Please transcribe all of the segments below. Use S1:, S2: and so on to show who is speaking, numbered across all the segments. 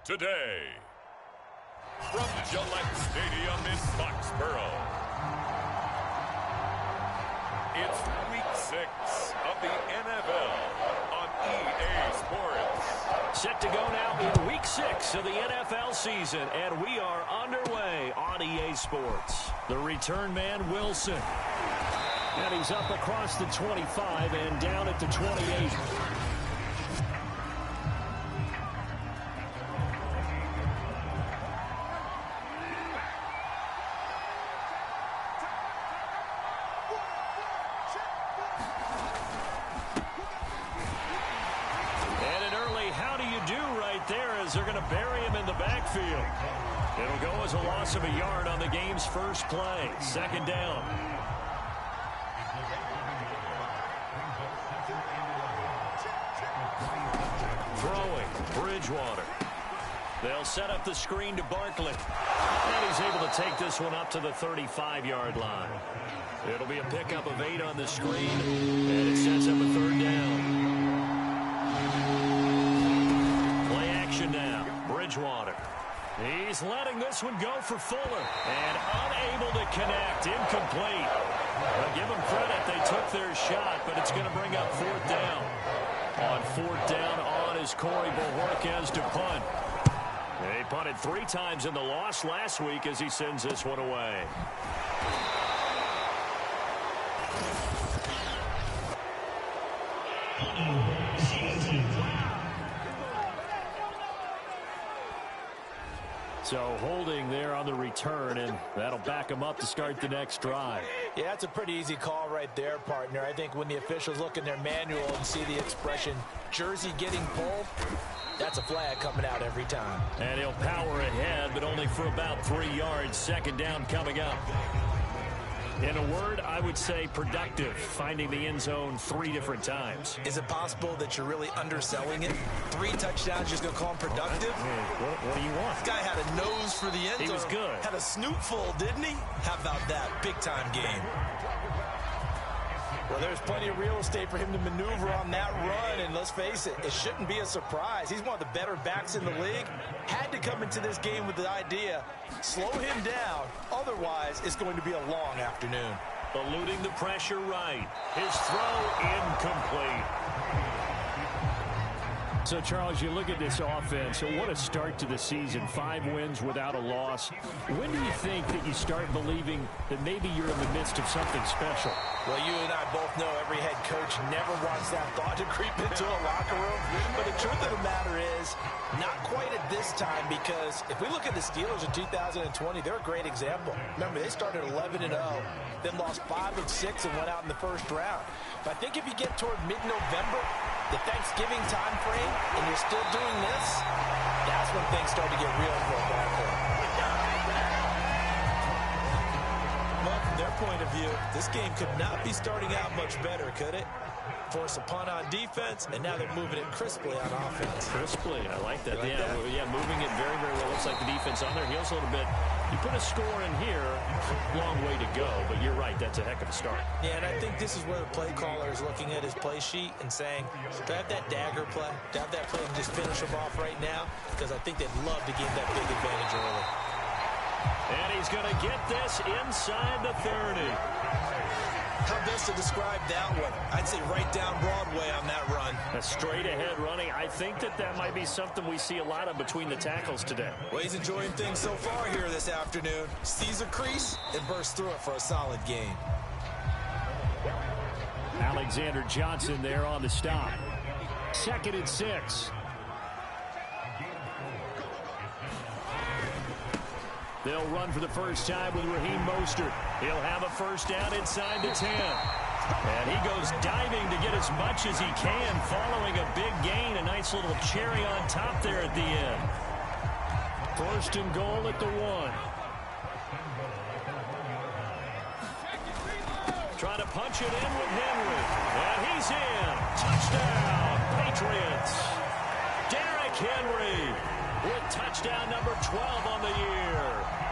S1: today. From Gillette Stadium in Foxborough, it's Week 6 of the NFL on EA Sports.
S2: Set to go now in Week 6 of the NFL season, and we are underway on EA Sports. The return man, Wilson. And he's up across the 25 and down at the 28. They're going to bury him in the backfield. It'll go as a loss of a yard on the game's first play. Second down. Throwing, Bridgewater. They'll set up the screen to Barkley. And he's able to take this one up to the 35-yard line. It'll be a pickup of 8 on the screen, and it sets up a third down. Now, Bridgewater. He's letting this one go for Fuller. And unable to connect. Incomplete. Well, give them credit. They took their shot, but it's going to bring up fourth down. On fourth down on is Corey Bojorquez to punt. He punted 3 times in the loss last week as he sends this one away. So holding there on the return, and that'll back him up to start the next drive.
S3: Yeah, that's a pretty easy call right there, partner. I think when the officials look in their manual and see the expression, jersey getting pulled, that's a flag coming out every time.
S2: And he'll power ahead, but only for about 3 yards. Second down coming up. In a word, I would say productive, finding the end zone 3 different times.
S3: Is it possible that you're really underselling it? 3 touchdowns, just going to call him productive?
S2: What do you want?
S3: This guy had a nose for the end zone.
S2: He was good.
S3: Had a snoot full, didn't he? How about that? Big-time game. Well, there's plenty of real estate for him to maneuver on that run, and let's face it, it shouldn't be a surprise. He's one of the better backs in the league. Had to come into this game with the idea, slow him down, otherwise it's going to be a long afternoon.
S2: Eluding the pressure right. His throw incomplete. So, Charles, you look at this offense, so what a start to the season. 5 wins without a loss. When do you think that you start believing that maybe you're in the midst of something special?
S3: Well, you and I both know every head coach never wants that thought to creep into a locker room. But the truth of the matter is, not quite at this time, because if we look at the Steelers in 2020, they're a great example. Remember, they started 11-0, then lost 5 of 6 and went out in the first round. But I think if you get toward mid-November, the Thanksgiving time frame, and you're still doing this, that's when things start to get real for a ball club. Well, from their point of view, this game could not be starting out much better, could it? Force a punt on defense, and now they're moving it crisply on offense.
S2: Crisply, I like that.
S3: Like that?
S2: Yeah, moving it very, very well. Looks like the defense on their heels a little bit. You put a score in here, long way to go, but you're right, that's a heck of a start.
S3: Yeah, and I think this is where the play caller is looking at his play sheet and saying, do I have that dagger play? Do I have that play and just finish him off right now? Because I think they'd love to give that big advantage early.
S2: And he's going to get this inside the 30.
S3: How best to describe that one? I'd say right down Broadway on that run.
S2: A straight ahead running. I think that might be something we see a lot of between the tackles today.
S3: Well, he's enjoying things so far here this afternoon. Sees a crease and bursts through it for a solid game.
S2: Alexander Johnson there on the stop. 2nd and 6. They'll run for the first time with Raheem Mostert. He'll have a first down inside the 10. And he goes diving to get as much as he can, following a big gain. A nice little cherry on top there at the end. 1st and goal at the 1. Trying to punch it in with Henry. And he's in. Touchdown, Patriots. Derrick Henry with touchdown number 12 on the year.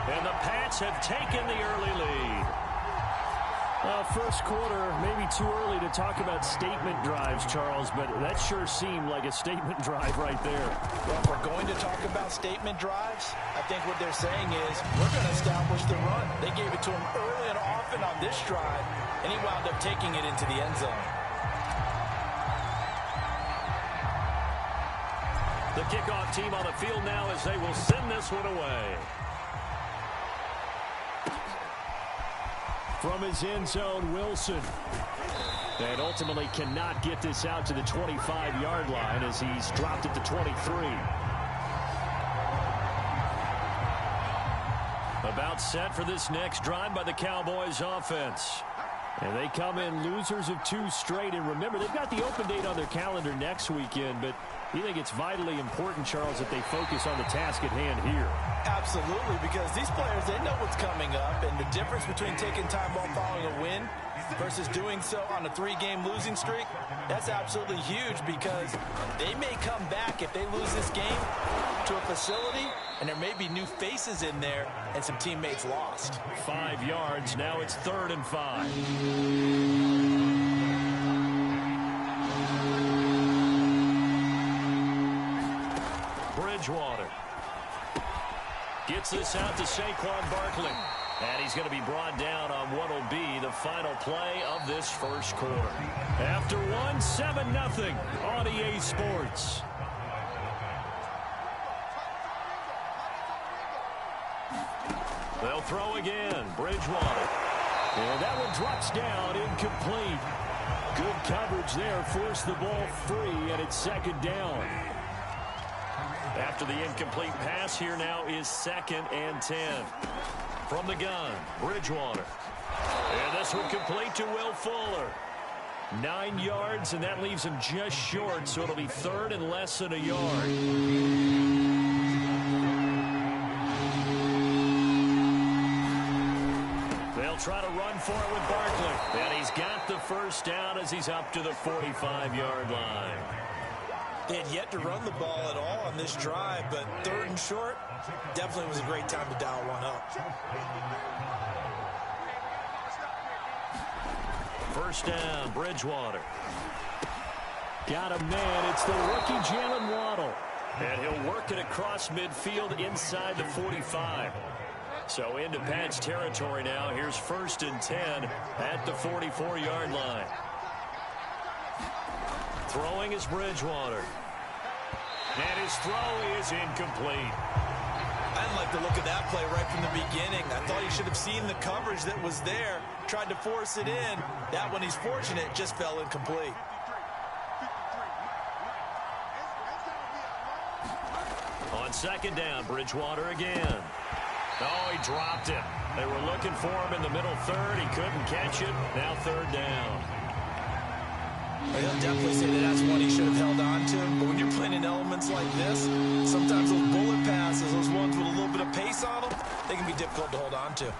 S2: And the Pats have taken the early lead. Well, First quarter, maybe too early to talk about statement drives, Charles, but that sure seemed like a statement drive right there.
S3: Well, if we're going to talk about statement drives, I think what they're saying is we're going to establish the run. They gave it to him early and often on this drive, and he wound up taking it into the end zone.
S2: The kickoff team on the field now as they will send this one away. From his end zone, Wilson. And ultimately cannot get this out to the 25-yard line as he's dropped it to 23. About set for this next drive by the Cowboys offense. And they come in losers of 2 straight. And remember, they've got the open date on their calendar next weekend, but you think it's vitally important, Charles, that they focus on the task at hand here?
S3: Absolutely, because these players, they know what's coming up, and the difference between taking time off following a win versus doing so on a 3-game losing streak, that's absolutely huge because they may come back if they lose this game to a facility, and there may be new faces in there and some teammates lost.
S2: 5 yards, now it's 3rd and 5. Bridgewater gets this out to Saquon Barkley. And he's going to be brought down on what will be the final play of this first quarter. After 1, 7-0 on EA Sports. They'll throw again. Bridgewater. And that one drops down, incomplete. Good coverage there, forced the ball free, and it's 2nd down. After the incomplete pass, here now is 2nd and 10. From the gun, Bridgewater. And this one complete to Will Fuller. 9 yards, and that leaves him just short, so it'll be 3rd and less than a yard. They'll try to run for it with Barkley. And he's got the first down as he's up to the 45-yard line.
S3: They had yet to run the ball at all on this drive, but 3rd and short definitely was a great time to dial one up.
S2: First down, Bridgewater. Got a man. It's the rookie Jalen Waddle. And he'll work it across midfield inside the 45. So into Pat's territory now. Here's 1st and 10 at the 44-yard line. Throwing is Bridgewater. And his throw is incomplete.
S3: I didn't like the look of that play right from the beginning. I thought he should have seen the coverage that was there, tried to force it in. That one, he's fortunate, just fell incomplete.
S2: On 2nd down, Bridgewater again. Oh, he dropped it. They were looking for him in the middle 3rd. He couldn't catch it. Now 3rd down.
S3: They'll definitely say that that's one he should have held on to. But when you're playing in elements like this, sometimes those bullet passes, those ones with a little bit of pace on them, they can be difficult to hold on to.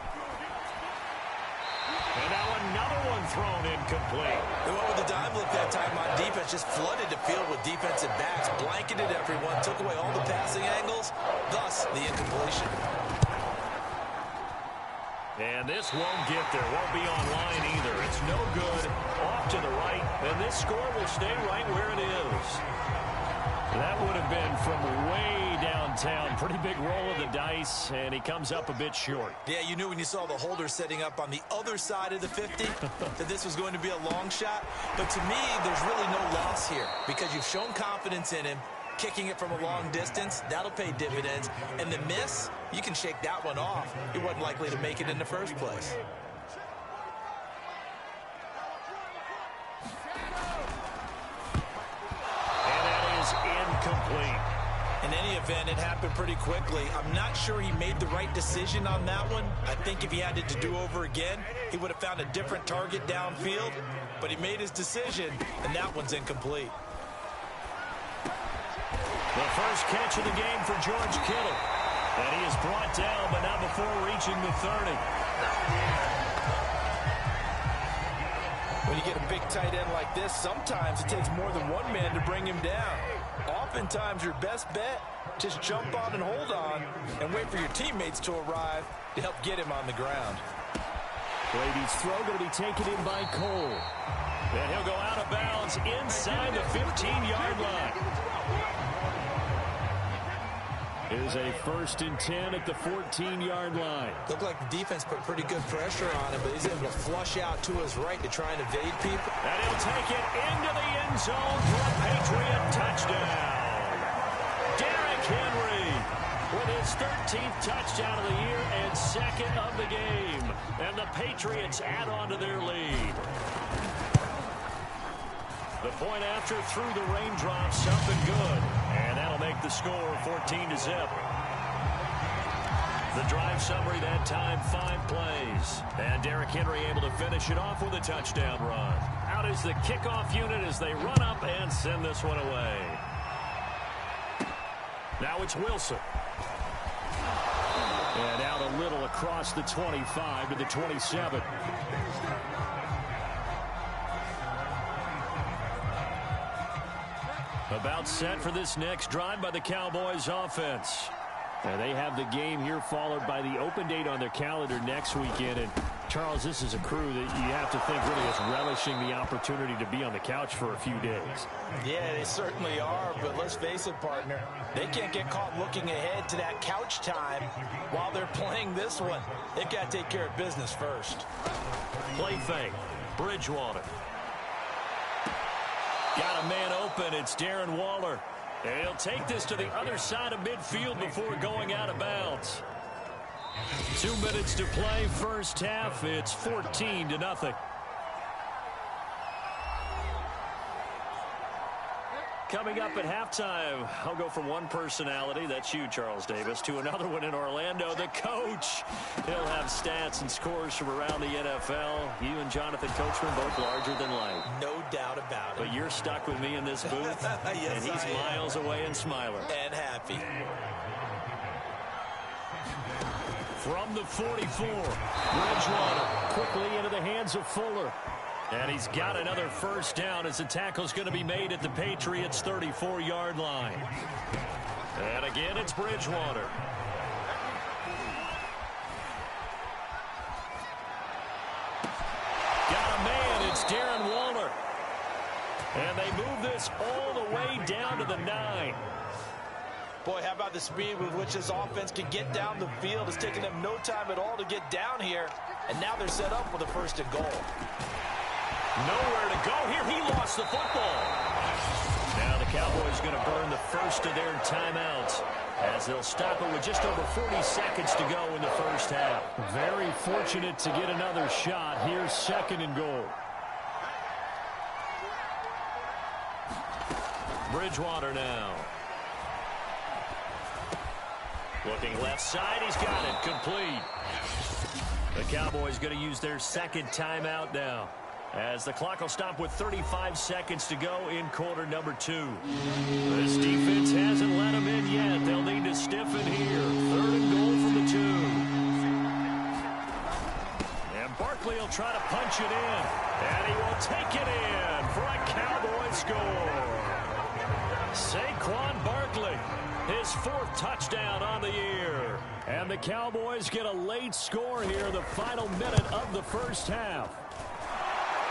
S2: And now another one thrown incomplete.
S3: They went with the dime look that time on defense, just flooded the field with defensive backs, blanketed everyone, took away all the passing angles, thus the incompletion.
S2: And this won't get there. Won't be online either. It's no good. Off to the right. And this score will stay right where it is. That would have been from way downtown. Pretty big roll of the dice. And he comes up a bit short.
S3: Yeah, you knew when you saw the holder setting up on the other side of the 50 that this was going to be a long shot. But to me, there's really no loss here because you've shown confidence in him. Kicking it from a long distance, that'll pay dividends. And the miss, you can shake that one off. He wasn't likely to make it in the first place.
S2: And that is incomplete.
S3: In any event, it happened pretty quickly. I'm not sure he made the right decision on that one. I think if he had it to do over again, he would have found a different target downfield. But he made his decision, and that one's incomplete.
S2: The first catch of the game for George Kittle. And he is brought down, but not before reaching the 30.
S3: When you get a big tight end like this, sometimes it takes more than one man to bring him down. Oftentimes, your best bet, just jump on and hold on and wait for your teammates to arrive to help get him on the ground.
S2: Brady's throw going to be taken in by Cole. And he'll go out of bounds inside the 15-yard line. Here's a 1st and 10 at the 14-yard line.
S3: Looked like the defense put pretty good pressure on him, but he's able to flush out to his right to try and evade people.
S2: And he'll take it into the end zone for a Patriot touchdown. Derrick Henry with his 13th touchdown of the year and 2nd of the game. And the Patriots add on to their lead. The point after through the raindrops, something good. And that'll make the score 14-0. The drive summary that time, 5 plays. And Derrick Henry able to finish it off with a touchdown run. Out is the kickoff unit as they run up and send this one away. Now it's Wilson. And out a little across the 25 to the 27. About set for this next drive by the Cowboys offense. And they have the game here followed by the open date on their calendar next weekend. And Charles, this is a crew that you have to think really is relishing the opportunity to be on the couch for a few days.
S3: Yeah, they certainly are, but let's face it, partner. They can't get caught looking ahead to that couch time while they're playing this one. They've got to take care of business first.
S2: Play fake. Bridgewater. Got a man open. It's Darren Waller. And he'll take this to the other side of midfield before going out of bounds. 2 minutes to play, first half. It's 14-0. Coming up at halftime, I'll go from one personality, that's you, Charles Davis, to another one in Orlando, the coach. He'll have stats and scores from around the NFL. You and Jonathan Coachman both larger than life.
S3: No doubt about it.
S2: But you're stuck with me in this booth,
S3: yes,
S2: and he's miles away and smiling.
S3: And happy.
S2: From the 44, Bridgewater quickly into the hands of Fuller. And he's got another first down as the tackle's going to be made at the Patriots' 34-yard line. And again, it's Bridgewater. Got a man, it's Darren Waller. And they move this all the way down to the 9.
S3: Boy, how about the speed with which this offense can get down the field? It's taken them no time at all to get down here. And now they're set up with a 1st and goal.
S2: Nowhere to go here. He lost the football. Now the Cowboys going to burn the first of their timeouts as they'll stop it with just over 40 seconds to go in the first half. Very fortunate to get another shot. Here's 2nd and goal. Bridgewater now. Looking left side. He's got it. Complete. The Cowboys going to use their 2nd timeout now, as the clock will stop with 35 seconds to go in quarter number 2. This defense hasn't let them in yet. They'll need to stiffen here. 3rd and goal from the 2. And Barkley will try to punch it in. And he will take it in for a Cowboy score. Saquon Barkley, his 4th touchdown on the year. And the Cowboys get a late score here, the final minute of the first half.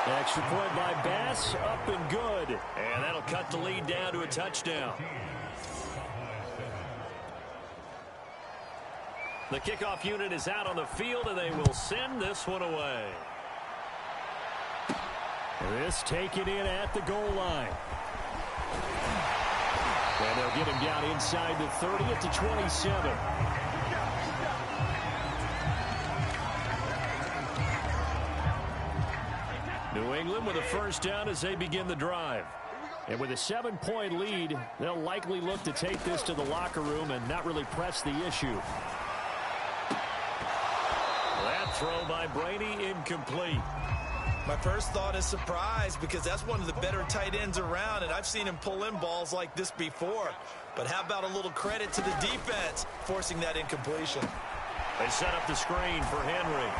S2: Extra point by Bass, up and good. And that'll cut the lead down to a touchdown. The kickoff unit is out on the field, and they will send this one away. This taken in at the goal line. And they'll get him down inside the 30 at the 27. New England with a first down as they begin the drive. And with a 7-point lead, they'll likely look to take this to the locker room and not really press the issue. That throw by Brady incomplete.
S3: My first thought is surprise, because that's one of the better tight ends around, and I've seen him pull in balls like this before. But how about a little credit to the defense forcing that incompletion?
S2: They set up the screen for Henry.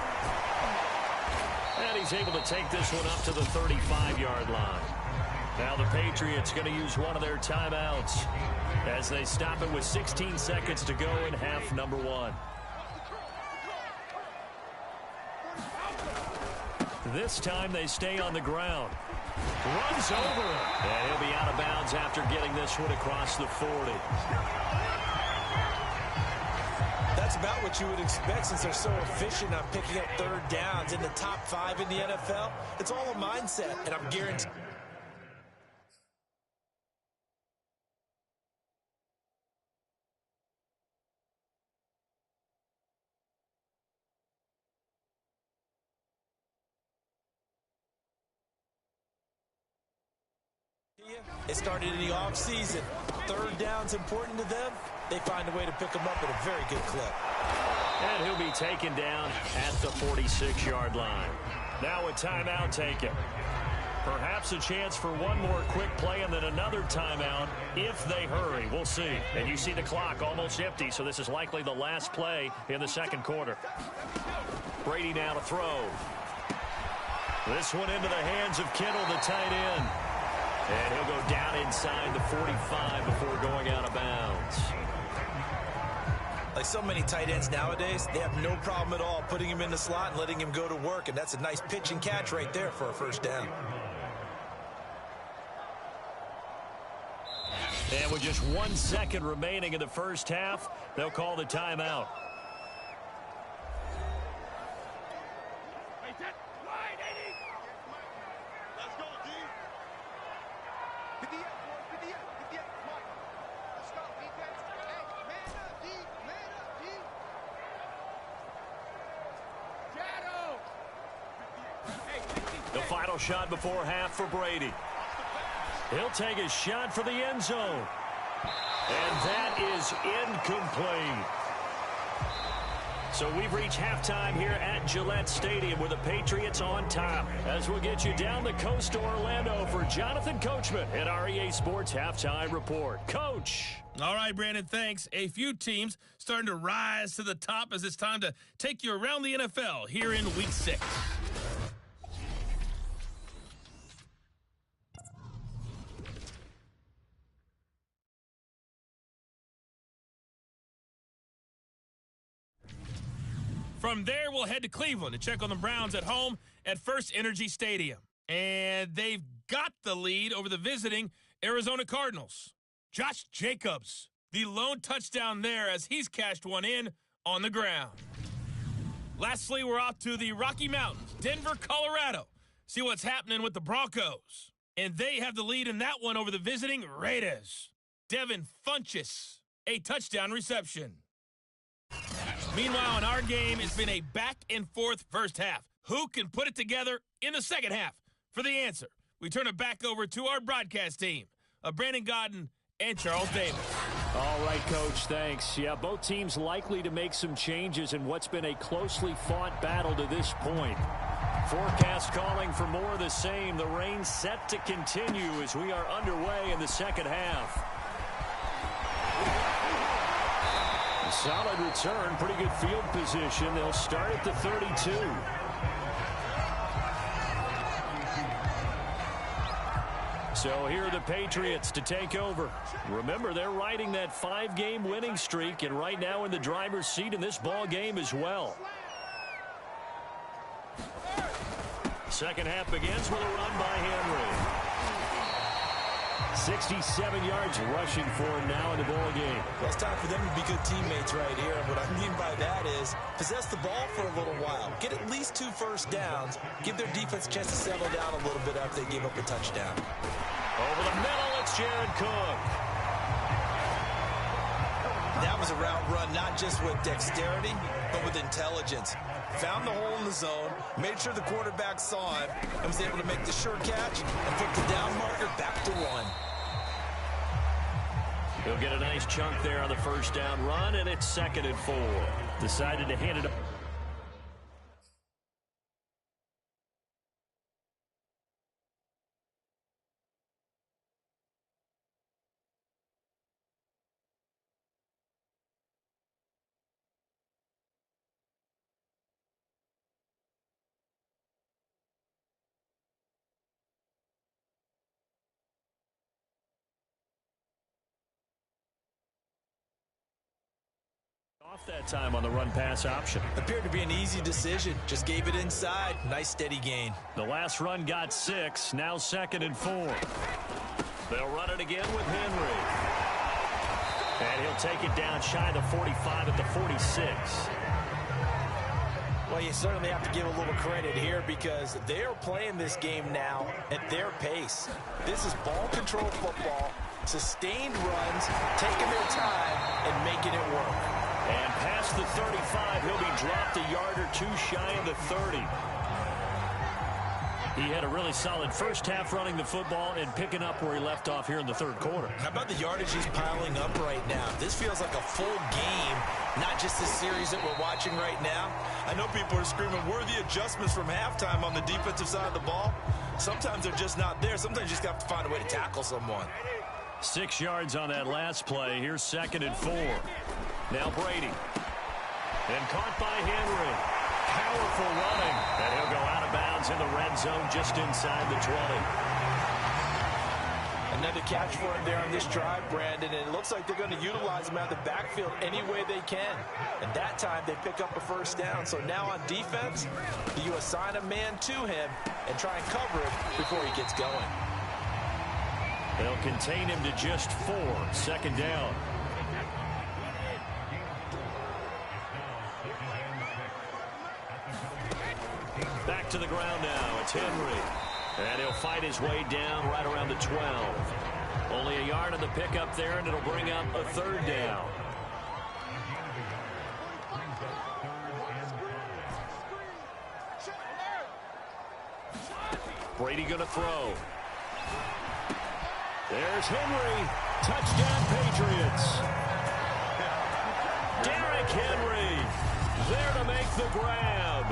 S2: And he's able to take this one up to the 35-yard line. Now the Patriots going to use one of their timeouts as they stop it with 16 seconds to go in half number 1. This time they stay on the ground. Runs over him. And he'll be out of bounds after getting this one across the 40.
S3: That's about what you would expect since they're so efficient on picking up third downs in the top 5 in the NFL. It's all a mindset, and I'm guaranteed. It started in the offseason. Third down's important to them. They find a way to pick them up at a very good clip.
S2: And he'll be taken down at the 46-yard line. Now a timeout taken. Perhaps a chance for one more quick play and then another timeout if they hurry. We'll see. And you see the clock almost empty, so this is likely the last play in the second quarter. Brady now to throw. This one into the hands of Kittle, the tight end. And he'll go down inside the 45 before going out of bounds.
S3: Like so many tight ends nowadays, they have no problem at all putting him in the slot and letting him go to work, and that's a nice pitch and catch right there for a first down.
S2: And with just 1 second remaining in the first half, they'll call the timeout. The final shot before half for Brady. He'll take a shot for the end zone. And that is incomplete. So we've reached halftime here at Gillette Stadium with the Patriots on top. As we'll get you down the coast to Orlando for Jonathan Coachman at our EA Sports Halftime Report. Coach.
S4: All right, Brandon, thanks. A few teams starting to rise to the top as it's time to take you around the NFL here in Week 6. From there, we'll head to Cleveland to check on the Browns at home at First Energy Stadium. And they've got the lead over the visiting Arizona Cardinals. Josh Jacobs, the lone touchdown there as he's cashed one in on the ground. Lastly, we're off to the Rocky Mountains, Denver, Colorado. See what's happening with the Broncos. And they have the lead in that one over the visiting Raiders. Devin Funchess, a touchdown reception. Meanwhile, in our game, it's been a back-and-forth first half. Who can put it together in the second half? For the answer, we turn it back over to our broadcast team of Brandon Godden and Charles Davis.
S2: All right, Coach, thanks. Yeah, both teams likely to make some changes in what's been a closely fought battle to this point. Forecast calling for more of the same. The rain set to continue as we are underway in the second half. Solid return, pretty good field position. They'll start at the 32. So here are the Patriots to take over. Remember, they're riding that 5-game winning streak, and right now in the driver's seat in this ball game as well. Second half begins with a run by Henry. 67 yards rushing for him now in the ball game.
S3: Well, it's time for them to be good teammates right here. And what I mean by that is possess the ball for a little while. Get at least 2 first downs. Give their defense a chance to settle down a little bit after they give up a touchdown.
S2: Over the middle, it's Jared Cook.
S3: That was a route run not just with dexterity, but with intelligence. Found the hole in the zone, made sure the quarterback saw it, and was able to make the sure catch and put the down marker back to 1.
S2: He'll get a nice chunk there on the first down run, and it's 2nd and 4. Decided to hand it up. left that time on the run-pass option.
S3: Appeared to be an easy decision. Just gave it inside. Nice steady gain.
S2: The last run got 6. Now 2nd and 4. They'll run it again with Henry. And he'll take it down shy of the 45 at the 46.
S3: Well, you certainly have to give a little credit here because they're playing this game now at their pace. This is ball control football, sustained runs, taking their time and making it work.
S2: And past the 35, he'll be dropped a yard or two shy of the 30. He had a really solid first half running the football and picking up where he left off here in the third quarter.
S3: How about the yardage he's piling up right now? This feels like a full game, not just this series that we're watching right now. I know people are screaming, worthy adjustments from halftime on the defensive side of the ball. Sometimes they're just not there. Sometimes you just have to find a way to tackle someone.
S2: 6 yards on that last play. Here's 2nd and 4. Now Brady. And caught by Henry. Powerful running. And he'll go out of bounds in the red zone just inside the 20.
S3: Another catch for him there on this drive, Brandon, and it looks like they're going to utilize him out of the backfield any way they can. And that time they pick up a first down. So now on defense, you assign a man to him and try and cover it before he gets going.
S2: They'll contain him to just 4. 2nd down. Back to the ground now. It's Henry. And he'll fight his way down right around the 12. Only a yard on the pickup there, and it'll bring up a 3rd down. Brady going to throw. There's Henry. Touchdown, Patriots. Derrick Henry there to make the grab.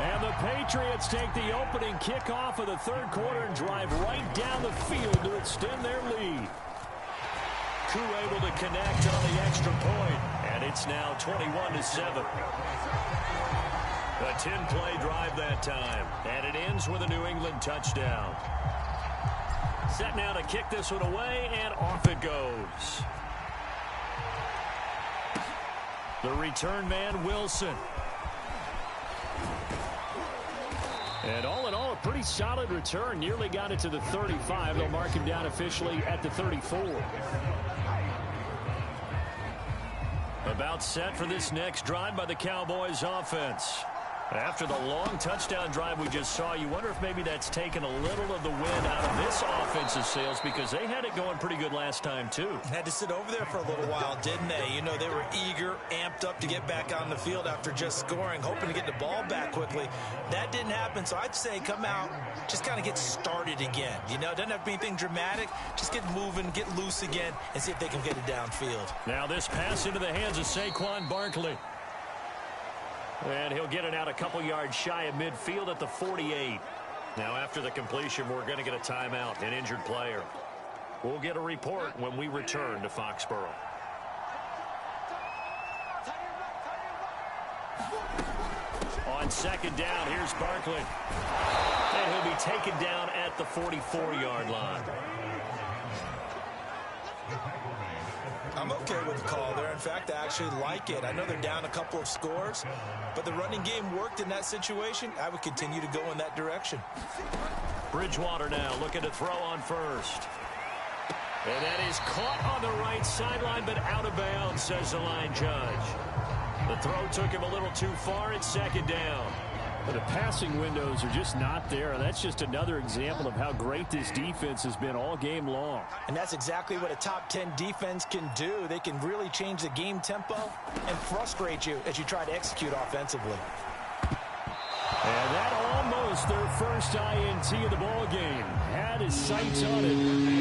S2: And the Patriots take the opening kickoff of the third quarter and drive right down the field to extend their lead. Koo able to connect on the extra point, and it's now 21-7. A 10-play drive that time, and it ends with a New England touchdown. Set now to kick this one away, and off it goes. The return man, Wilson. And all in all, a pretty solid return. Nearly got it to the 35. They'll mark him down officially at the 34. About set for this next drive by the Cowboys offense. After the long touchdown drive we just saw, you wonder if maybe that's taken a little of the wind out of this offensive sails because they had it going pretty good last time, too.
S3: Had to sit over there for a little while, didn't they? You know, they were eager, amped up to get back on the field after just scoring, hoping to get the ball back quickly. That didn't happen, so I'd say come out, just kind of get started again. You know, it doesn't have to be anything dramatic. Just get moving, get loose again, and see if they can get it downfield.
S2: Now this pass into the hands of Saquon Barkley. And he'll get it out a couple yards shy of midfield at the 48. Now after the completion, we're going to get a timeout, an injured player. We'll get a report when we return to Foxborough. On 2nd down, here's Barkley. And he'll be taken down at the 44-yard line.
S3: I'm okay with the call there. In fact, I actually like it. I know they're down a couple of scores, but the running game worked in that situation. I would continue to go in that direction.
S2: Bridgewater now looking to throw on first. And that is caught on the right sideline, but out of bounds, says the line judge. The throw took him a little too far. It's 2nd down.
S5: But the passing windows are just not there. That's just another example of how great this defense has been all game long.
S3: And that's exactly what a top 10 defense can do. They can really change the game tempo and frustrate you as you try to execute offensively.
S5: And that almost their first INT of the ball game. Had his sights on it,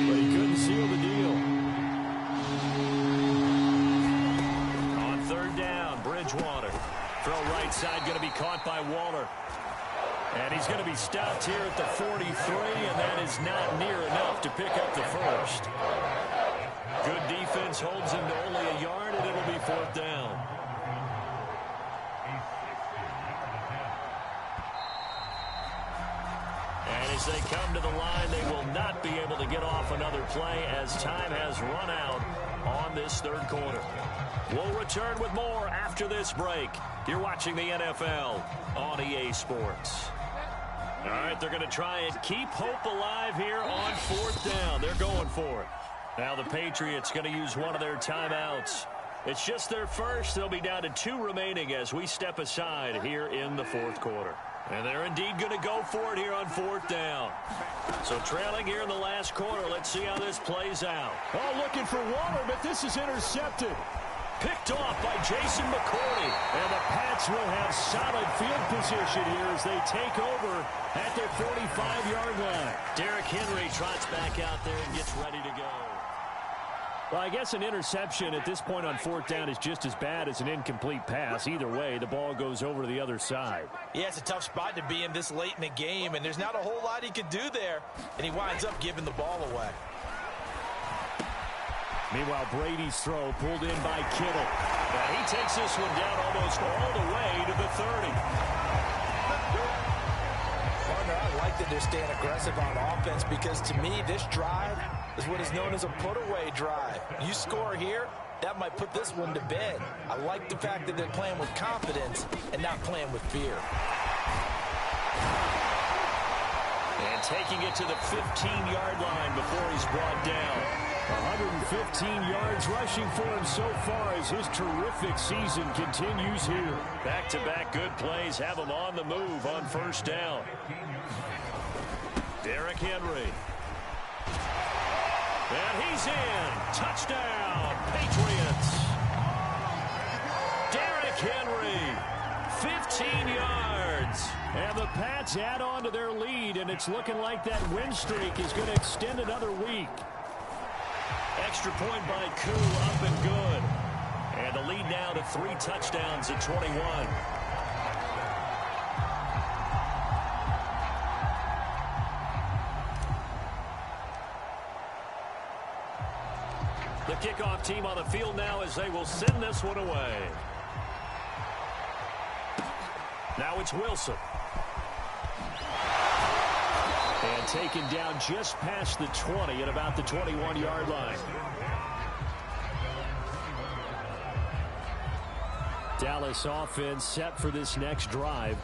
S5: but he couldn't seal the deal.
S2: On 3rd down, Bridgewater. Throw right side going to be caught by Waller. And he's going to be stopped here at the 43, and that is not near enough to pick up the first. Good defense holds him to only a yard, and it'll be 4th down. And as they come to the line, they will not be able to get off another play as time has run out on this third quarter. We'll return with more after this break. You're watching the NFL on EA Sports. All right, they're going to try and keep hope alive here on 4th down. They're going for it. Now the Patriots going to use one of their timeouts. It's just their first. They'll be down to 2 remaining as we step aside here in the 4th quarter. And they're indeed going to go for it here on 4th down. So trailing here in the last quarter. Let's see how this plays out.
S5: Oh, looking for Waller, but this is intercepted.
S2: Picked off by Jason McCourty.
S5: And the Pats will have solid field position here as they take over at their 45-yard line.
S2: Derrick Henry trots back out there and gets ready to go.
S5: Well, I guess an interception at this point on 4th down is just as bad as an incomplete pass. Either way, the ball goes over to the other side.
S3: Yeah, it's a tough spot to be in this late in the game, and there's not a whole lot he could do there, and he winds up giving the ball away.
S5: Meanwhile, Brady's throw pulled in by Kittle.
S2: And he takes this one down almost all the way to the 30.
S3: Partner, I like that they're staying aggressive on offense because, to me, this drive is what is known as a put-away drive. You score here, that might put this one to bed. I like the fact that they're playing with confidence and not playing with fear.
S2: And taking it to the 15-yard line before he's brought down.
S5: 115 yards rushing for him so far as his terrific season continues here.
S2: Back-to-back good plays have him on the move on 1st down. Derrick Henry. And he's in. Touchdown, Patriots. Derrick Henry, 15 yards.
S5: And the Pats add on to their lead, and it's looking like that win streak is going to extend another week.
S2: Extra point by Koo, up and good. And the lead now to 3 touchdowns at 21. The kickoff team on the field now as they will send this one away. Now it's Wilson. And taken down just past the 20 at about the 21-yard line.
S5: Dallas offense set for this next drive.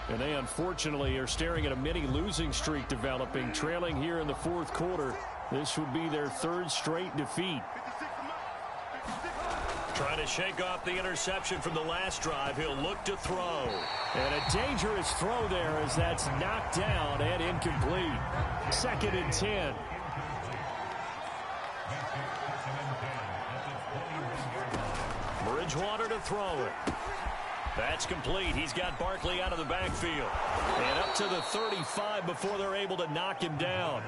S5: And they unfortunately are staring at a mini losing streak developing, trailing here in the 4th quarter. This would be their 3rd straight defeat.
S2: Trying to shake off the interception from the last drive. He'll look to throw.
S5: And a dangerous throw there as that's knocked down and incomplete. 2nd and 10.
S2: Bridgewater to throw it. That's complete. He's got Barkley out of the backfield. And up to the 35 before they're able to knock him down.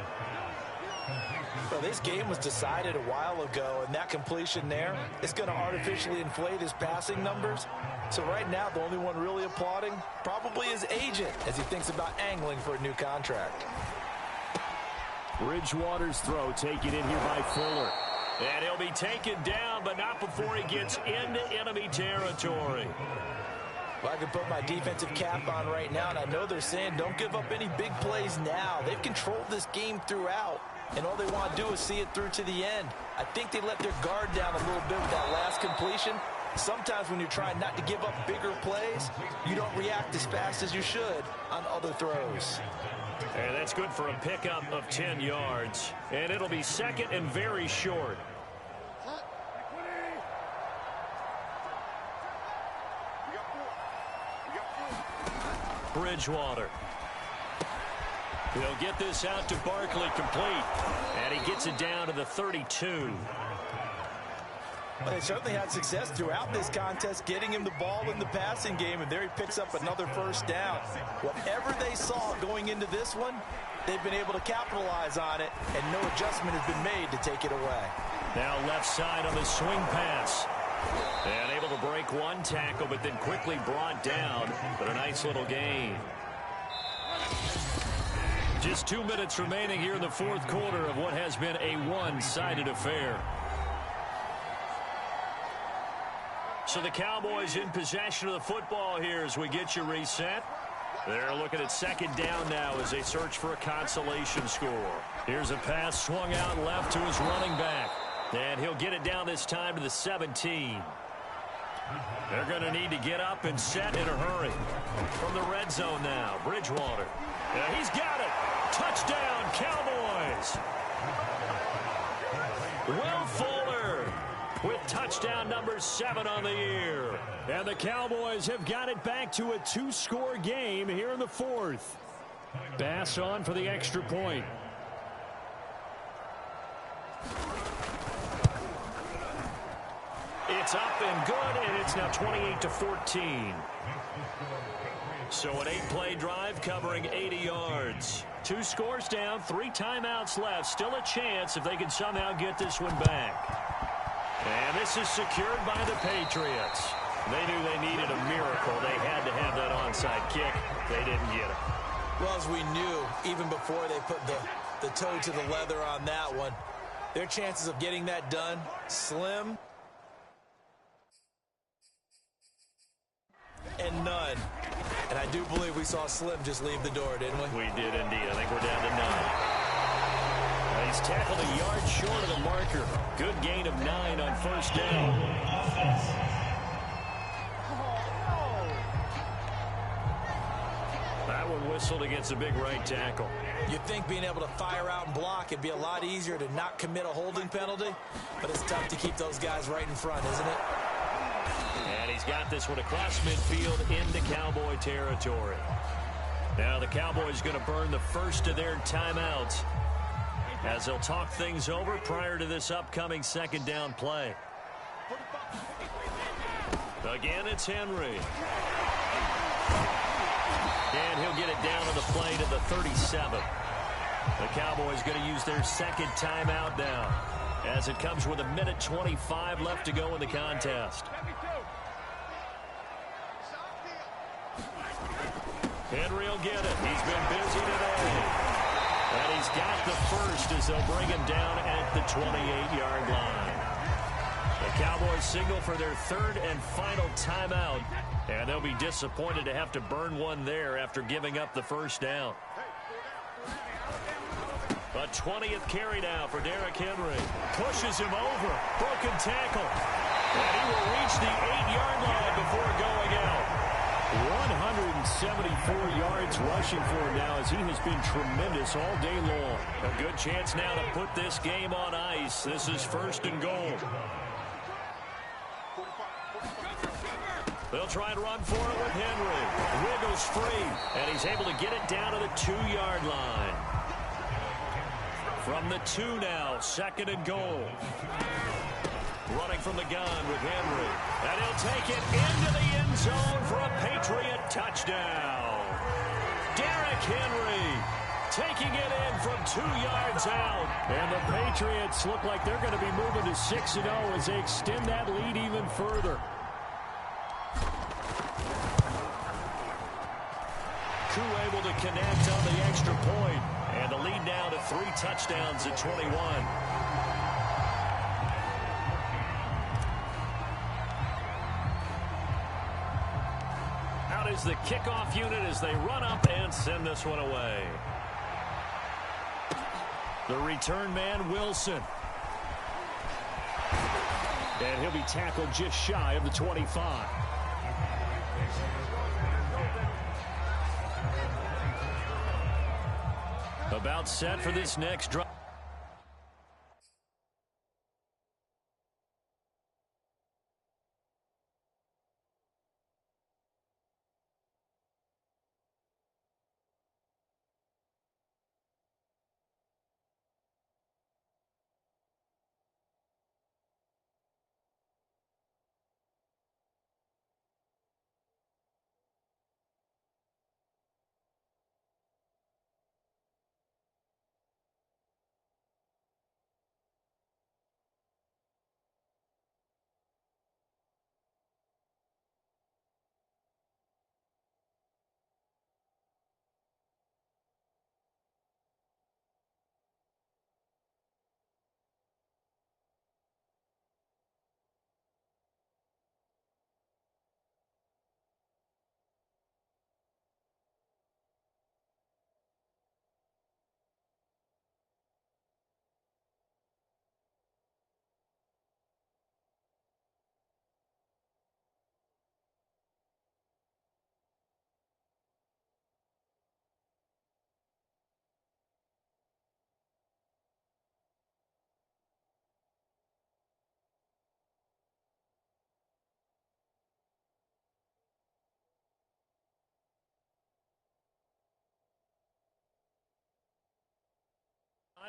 S3: Well, this game was decided a while ago, and that completion there is going to artificially inflate his passing numbers. So right now, the only one really applauding probably his agent as he thinks about angling for a new contract.
S5: Bridgewater's throw taken in here by Fuller.
S2: And he'll be taken down, but not before he gets into enemy territory.
S3: Well, I can put my defensive cap on right now, and I know they're saying don't give up any big plays now. They've controlled this game throughout, and all they want to do is see it through to the end. I think they let their guard down a little bit with that last completion. Sometimes when you're trying not to give up bigger plays, you don't react as fast as you should on other throws.
S2: And that's good for a pickup of 10 yards. And it'll be 2nd and very short. Bridgewater. He'll get this out to Barkley complete. And he gets it down to the 32.
S3: They certainly had success throughout this contest, getting him the ball in the passing game, and there he picks up another 1st down. Whatever they saw going into this one, they've been able to capitalize on it, and no adjustment has been made to take it away.
S2: Now left side on the swing pass. And able to break one tackle, but then quickly brought down. But a nice little gain. Just 2 minutes remaining here in the 4th quarter of what has been a one-sided affair. So the Cowboys in possession of the football here as we get you reset. They're looking at 2nd down now as they search for a consolation score. Here's a pass swung out left to his running back.
S5: And he'll get it down this time to the 17. They're going to need to get up and set in a hurry. From the red zone now, Bridgewater. Yeah, he's got it. Touchdown, Cowboys. Will Fuller with touchdown number 7 on the year. And the Cowboys have got it back to a 2-score game here in the 4th. Bass on for the extra point. It's up and good, and it's now 28-14. So an 8-play drive covering 80 yards. 2 scores down, 3 timeouts left. Still a chance if they can somehow get this one back. And this is secured by the Patriots. They knew they needed a miracle. They had to have that onside kick. They didn't get it.
S3: Well, as we knew, even before they put the toe to the leather on that one, their chances of getting that done, slim and none. And I do believe we saw Slim just leave the door, didn't we?
S5: We did indeed. I think we're down to 9. He's tackled a yard short of the marker. Good gain of 9 on first down. That one whistled against a big right tackle.
S3: You'd think being able to fire out and block it'd be a lot easier to not commit a holding penalty, but it's tough to keep those guys right in front, isn't it?
S5: And he's got this one across midfield into Cowboy territory. Now the Cowboys going to burn the first of their timeouts as they'll talk things over prior to this upcoming second down play. Again, it's Henry. And he'll get it down to the play to the 37. The Cowboys going to use their second timeout now as it comes with 1:25 left to go in the contest. Henry will get it. He's been busy today. And he's got the first as they'll bring him down at the 28-yard line. The Cowboys signal for their third and final timeout. And they'll be disappointed to have to burn one there after giving up the first down. A 20th carry now for Derrick Henry. Pushes him over. Broken tackle. And he will reach the 8-yard line before going out. 174 yards rushing for him now as he has been tremendous all day long. A good chance now to put this game on ice. This is first and goal. They'll try and run for it with Henry. Wiggles free, and he's able to get it down to the 2-yard line. From the 2 now, second and goal. Running from the gun with Henry. And he'll take it into the end zone for a Patriot touchdown. Derrick Henry taking it in from 2 yards out. And the Patriots look like they're going to be moving to 6-0 as they extend that lead even further. Koo able to connect on the extra point. And the lead now to 3 touchdowns at 21. Out is the kickoff unit as they run up and send this one away. The return man, Wilson. And he'll be tackled just shy of the 25. About set for this next drive.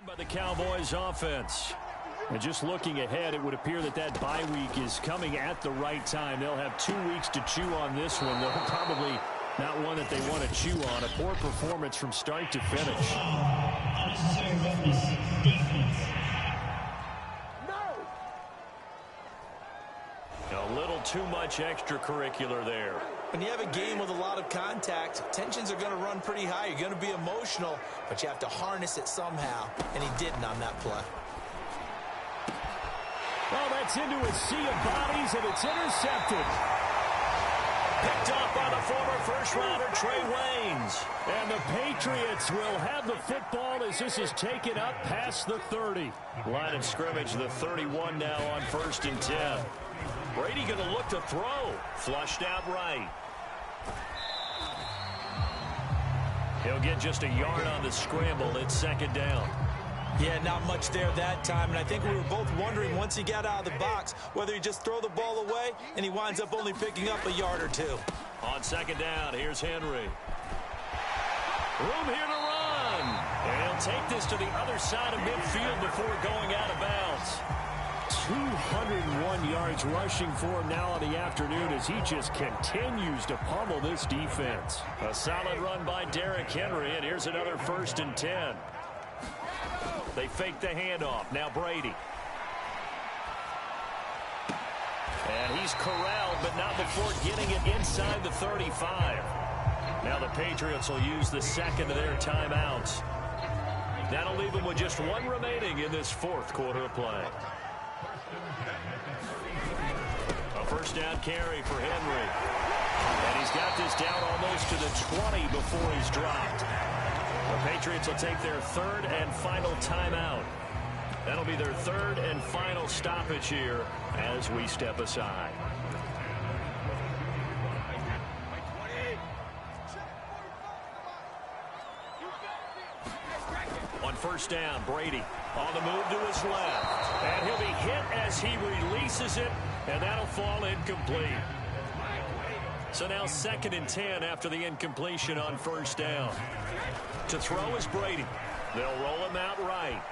S5: By the Cowboys offense. And just looking ahead, it would appear that that bye week is coming at the right time. They'll have 2 weeks to chew on this one. They'll probably not one that they want to chew on. A poor performance from start to finish. A little too much extracurricular there.
S3: When you have a game with a lot of contact, tensions are going to run pretty high. You're going to be emotional, but you have to harness it somehow, and he didn't on that play.
S5: Well, that's into a sea of bodies, and it's intercepted. Picked up by the former first-rounder Trey Waynes. And the Patriots will have the football as this is taken up past the 30. Line of scrimmage, the 31 now on 1st and 10. Brady going to look to throw. Flushed out right. He'll get just a yard on the scramble. It's 2nd down.
S3: Yeah, not much there that time, and I think we were both wondering once he got out of the box whether he just throw the ball away, and he winds up only picking up a yard or 2.
S5: On 2nd down, here's Henry. Room here to run. And he'll take this to the other side of midfield before going out of bounds. 201 yards rushing for him now on the afternoon as he just continues to pummel this defense. A solid run by Derrick Henry, and here's another 1st and 10. They fake the handoff. Now Brady. And he's corralled, but not before getting it inside the 35. Now the Patriots will use the 2nd of their timeouts. That'll leave them with just 1 remaining in this 4th quarter of play. A 1st down carry for Henry. And he's got this down almost to the 20 before he's dropped. The Patriots will take their 3rd and final timeout. That'll be their 3rd and final stoppage here as we step aside. On 1st down, Brady on the move to his left. And he'll be hit as he releases it, and that'll fall incomplete. So now 2nd and 10 after the incompletion on 1st down. To throw is Brady. They'll roll him out right.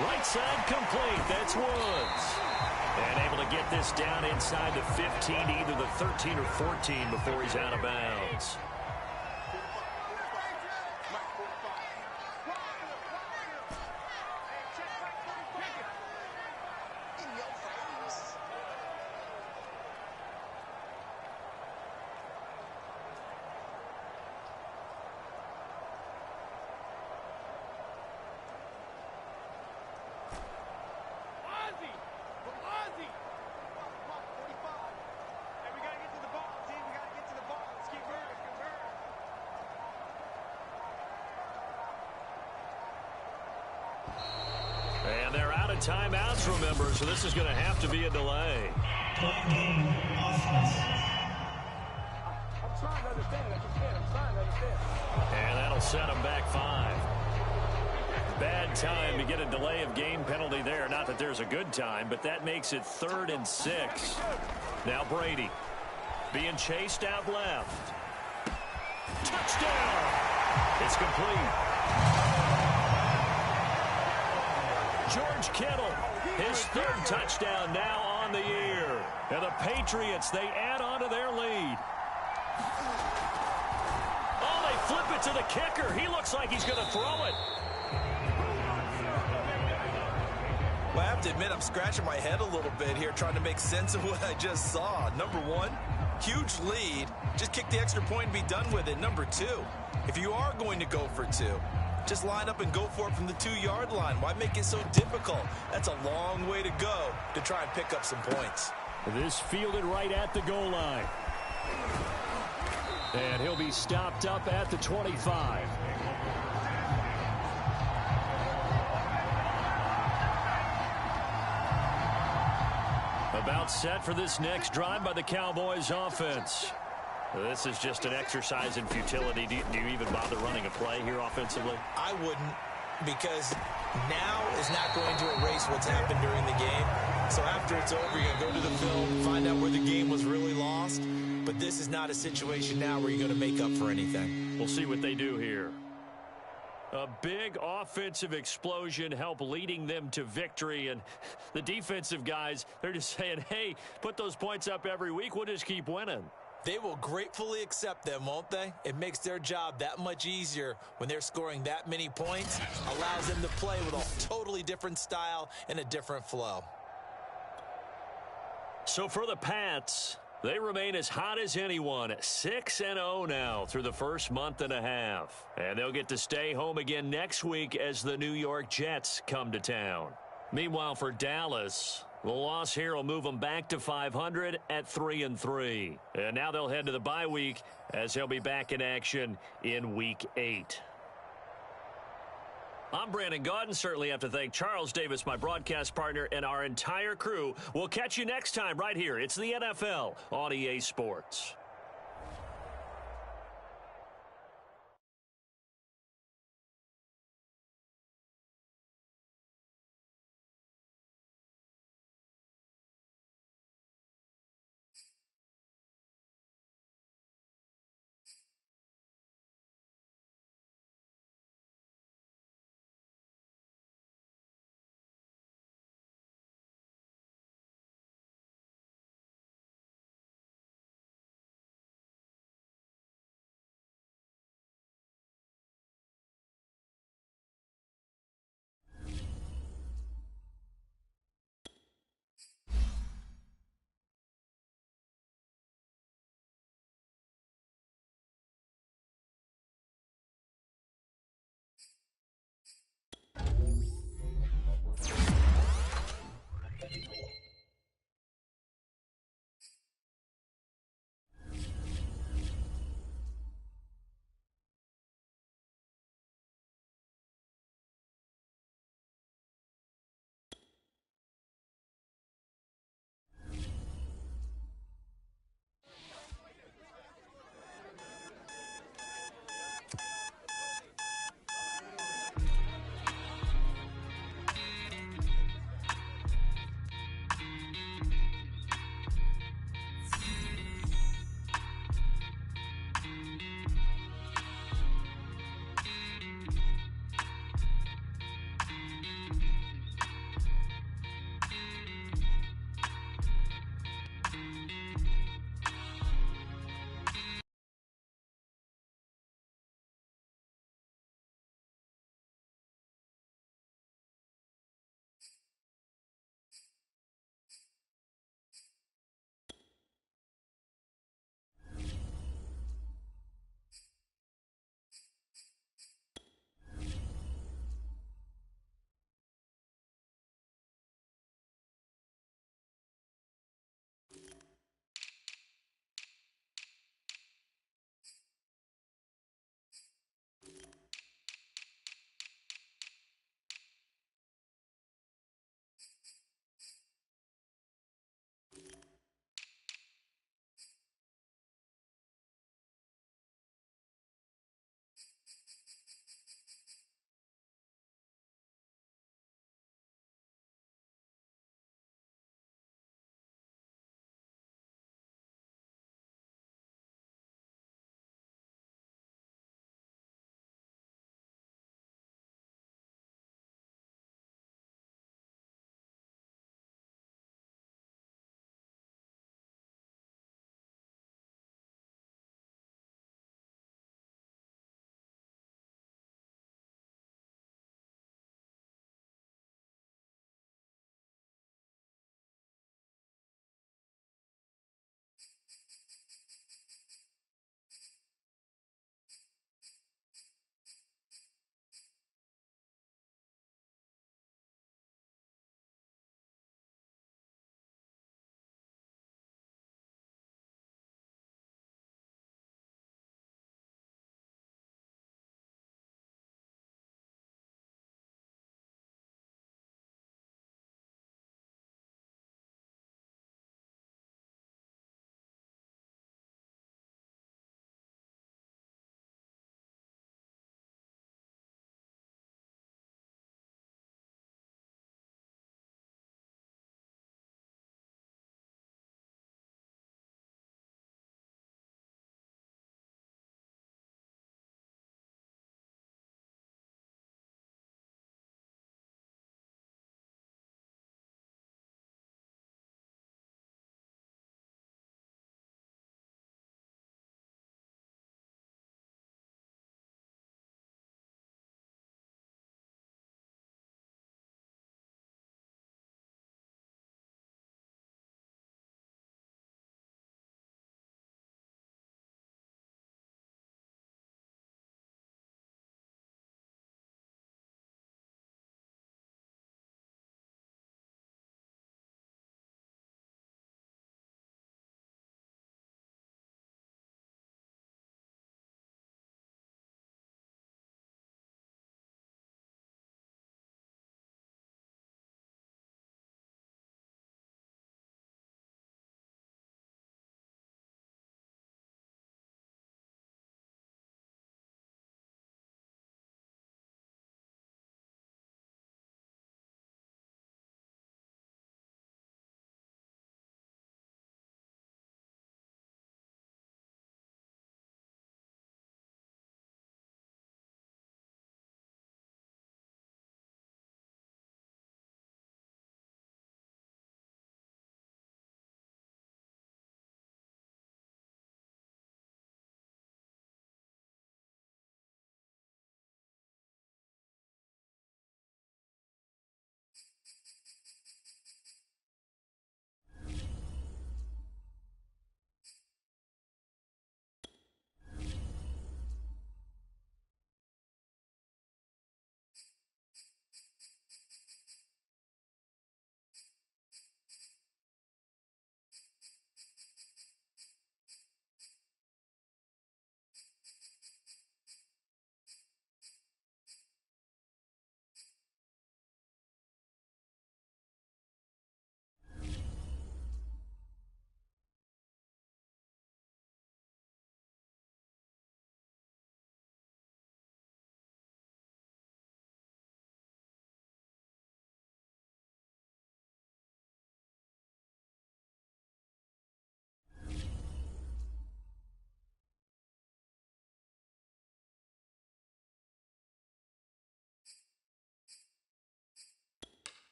S5: Right side complete. That's Woods. And able to get this down inside the 15, either the 13 or 14 before he's out of bounds. And they're out of timeouts, remember, so this is going to have to be a delay. And that'll set them back 5. Bad time to get a delay of game penalty there. Not that there's a good time, but that makes it 3rd and 6. Now Brady being chased out left. Touchdown! It's complete. George Kittle, his 3rd touchdown now on the year. And the Patriots, they add on to their lead. Oh, they flip it to the kicker. He looks like he's going to throw it.
S3: Well, I have to admit, I'm scratching my head a little bit here trying to make sense of what I just saw. Number 1, huge lead. Just kick the extra point and be done with it. Number 2, if you are going to go for 2, just line up and go for it from the 2-yard line. Why make it so difficult? That's a long way to go to try and pick up some points.
S5: This fielded right at the goal line. And he'll be stopped up at the 25. About set for this next drive by the Cowboys offense. This is just an exercise in futility. Do you even bother running a play here offensively?
S3: I wouldn't, because now is not going to erase what's happened during the game. So after it's over, you're going to go to the film, find out where the game was really lost. But this is not a situation now where you're going to make up for anything.
S5: We'll see what they do here. A big offensive explosion helped leading them to victory. And the defensive guys, they're just saying, hey, put those points up every week. We'll just keep winning.
S3: They will gratefully accept them, won't they? It makes their job that much easier when they're scoring that many points. Allows them to play with a totally different style and a different flow.
S5: So for the Pats, they remain as hot as anyone, 6-0 now through the first month and a half. And they'll get to stay home again next week as the New York Jets come to town. Meanwhile, for Dallas, the loss here will move them back to 500 at 3-3. And now they'll head to the bye week as they'll be back in action in Week 8. I'm Brandon Gaudin. Certainly have to thank Charles Davis, my broadcast partner, and our entire crew. We'll catch you next time right here. It's the NFL on EA Sports.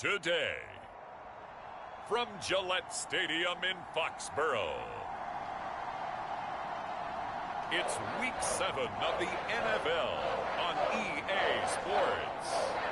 S1: today. From Gillette Stadium in Foxborough, it's Week 7 of the NFL on EA Sports.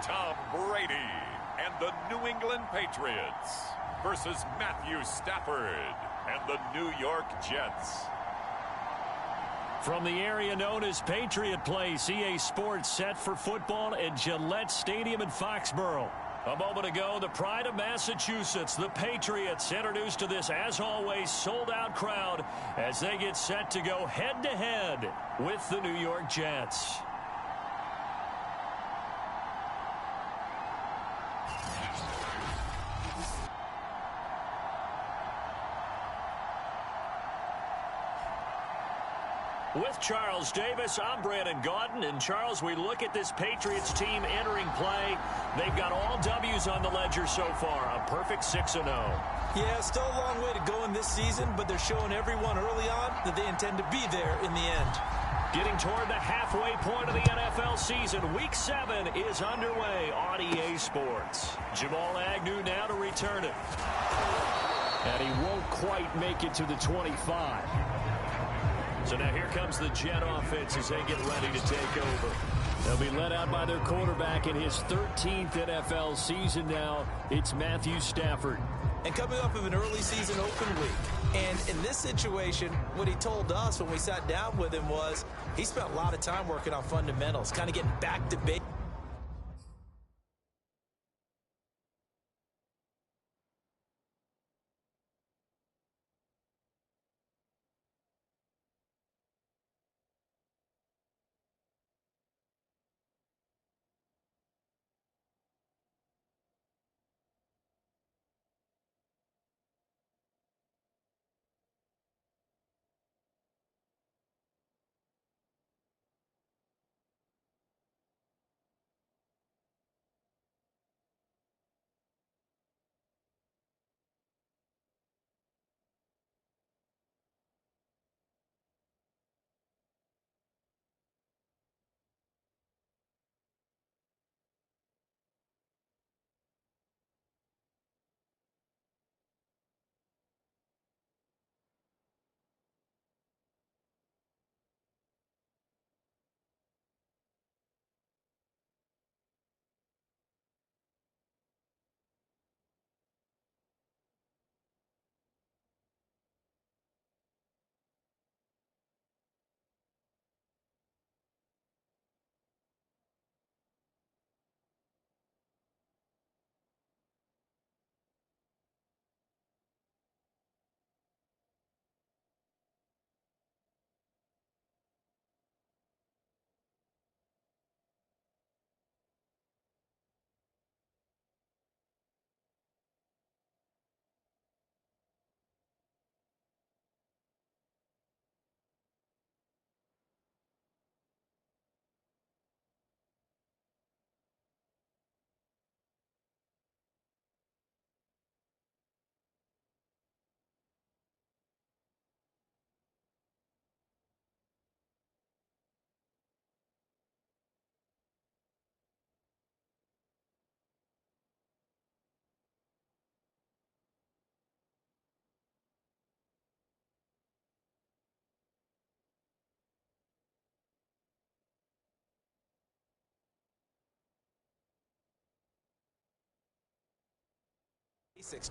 S1: Tom Brady and the New England Patriots versus Matthew Stafford and the New York Jets.
S5: From the area known as Patriot Place, EA Sports set for football at Gillette Stadium in Foxborough. A moment ago, the pride of Massachusetts, the Patriots, introduced to this, as always, sold-out crowd as they get set to go head-to-head with the New York Jets. With Charles Davis, I'm Brandon Gaudin. And, Charles, we look at this Patriots team entering play. They've got all W's on the ledger so far, a perfect 6-0.
S3: Yeah, still a long way to go in this season, but they're showing everyone early on that they intend to be there in the end.
S5: Getting toward the halfway point of the NFL season, Week 7 is underway on EA Sports. Jamal Agnew now to return it. And he won't quite make it to the 25. So now here comes the Jet offense as they get ready to take over. They'll be led out by their quarterback in his 13th NFL season now. It's Matthew Stafford.
S3: And coming off of an early season open week. And in this situation, what he told us when we sat down with him was he spent a lot of time working on fundamentals, kind of getting back to basics.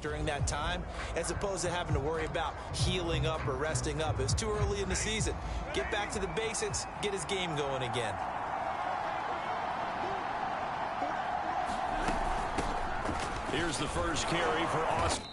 S3: During that time, as opposed to having to worry about healing up or resting up. It's too early in the season. Get back to the basics, get his game going again.
S5: Here's the first carry for Austin.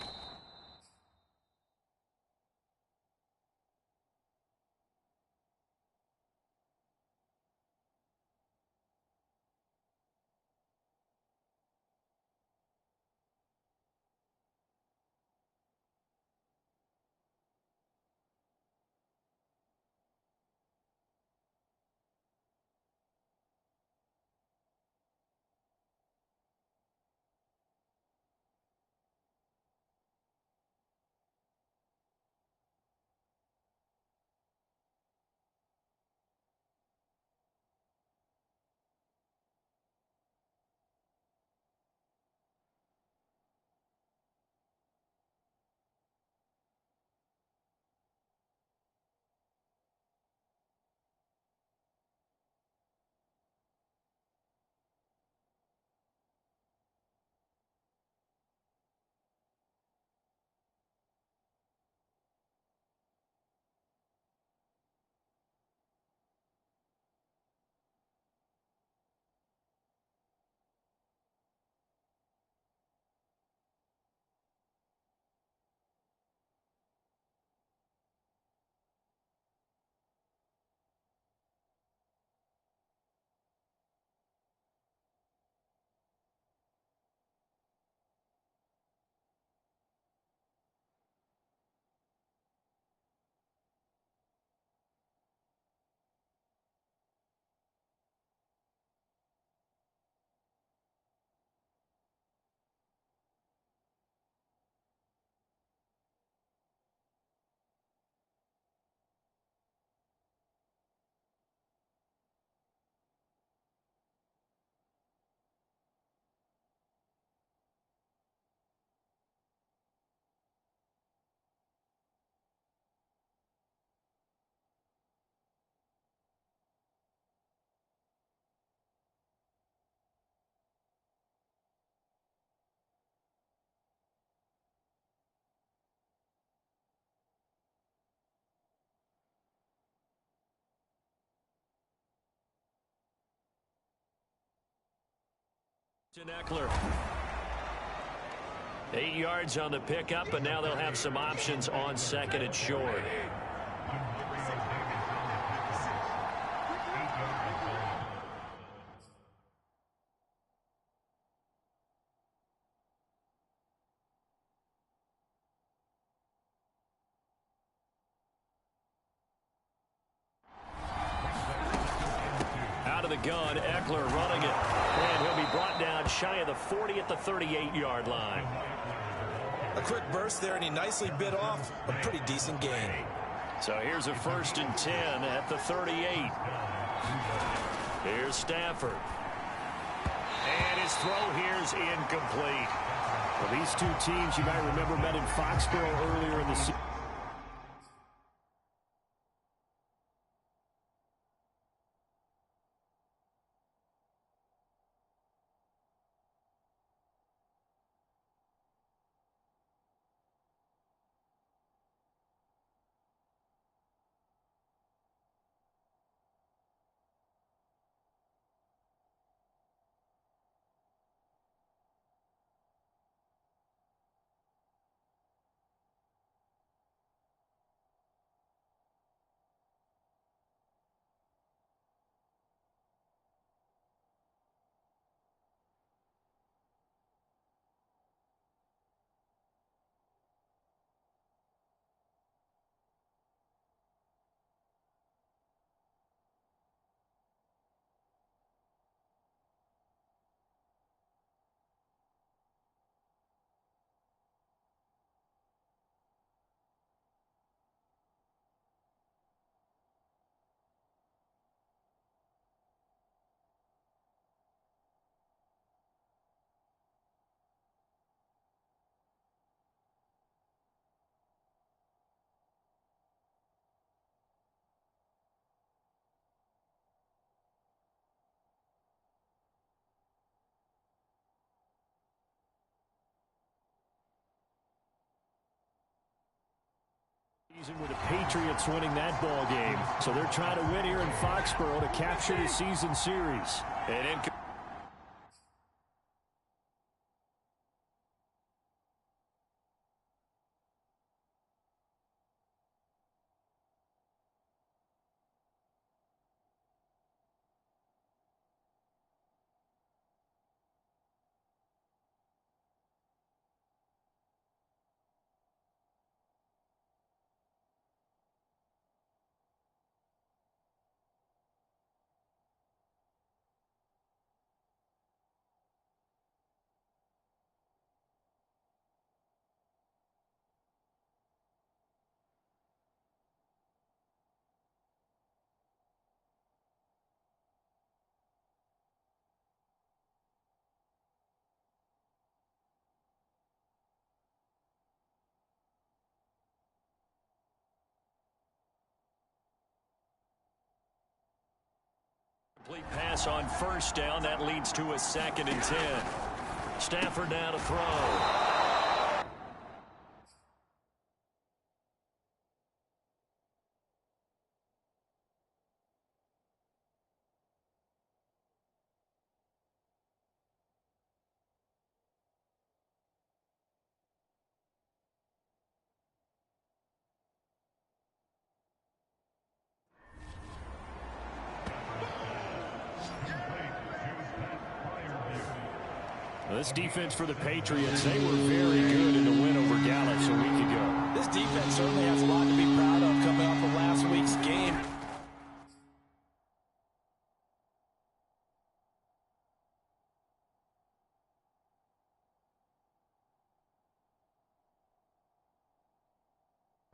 S5: Eckler. 8 yards on the pickup, but now they'll have some options on second and short. Out of the gun, Eckler running it. And he'll be brought down shy of the 40 at the 38-yard line.
S3: A quick burst there, and he nicely bit off a pretty decent gain.
S5: So here's a 1st and 10 at the 38. Here's Stafford. And his throw here's incomplete. Well, these two teams, you might remember, met in Foxborough earlier in the season. With the Patriots winning that ball game. So they're trying to win here in Foxborough to capture the season series. And complete pass on 1st down. That leads to a 2nd and 10. Stafford now to throw. This defense for the Patriots, they were very good in the win over Dallas a week ago.
S3: This defense certainly has a lot to be proud of coming off of last week's game.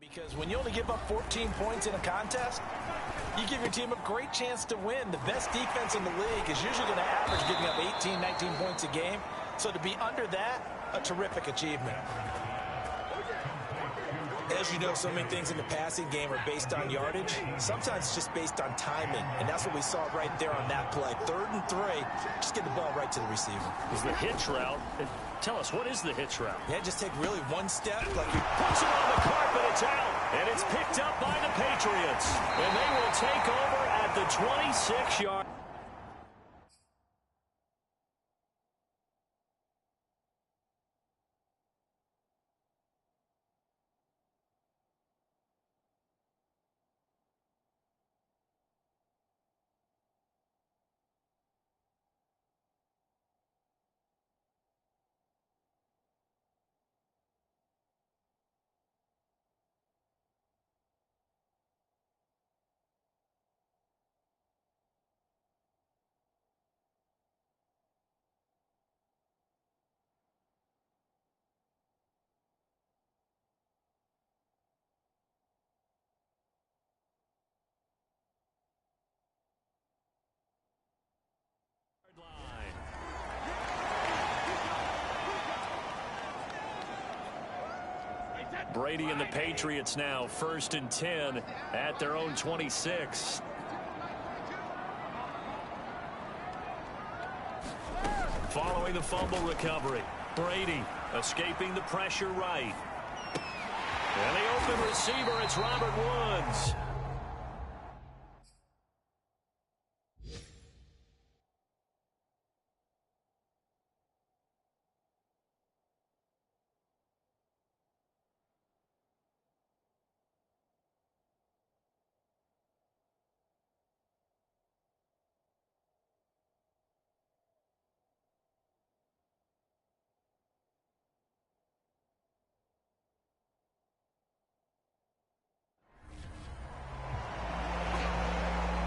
S3: Because when you only give up 14 points in a contest, you give your team a great chance to win. The best defense in the league is usually going to average giving up 18, 19 points a game. So to be under that, a terrific achievement. As you know, so many things in the passing game are based on yardage. Sometimes it's just based on timing, and that's what we saw right there on that play. 3rd and 3, just get the ball right to the receiver.
S5: Is the hitch route. Tell us, what is the hitch route?
S3: Yeah, just take really one step. Like you
S5: puts it on the carpet, it's out. And it's picked up by the Patriots. And they will take over at the 26-yard. Brady and the Patriots now 1st and 10 at their own 26. Following the fumble recovery, Brady escaping the pressure right. And the open receiver, it's Robert Woods.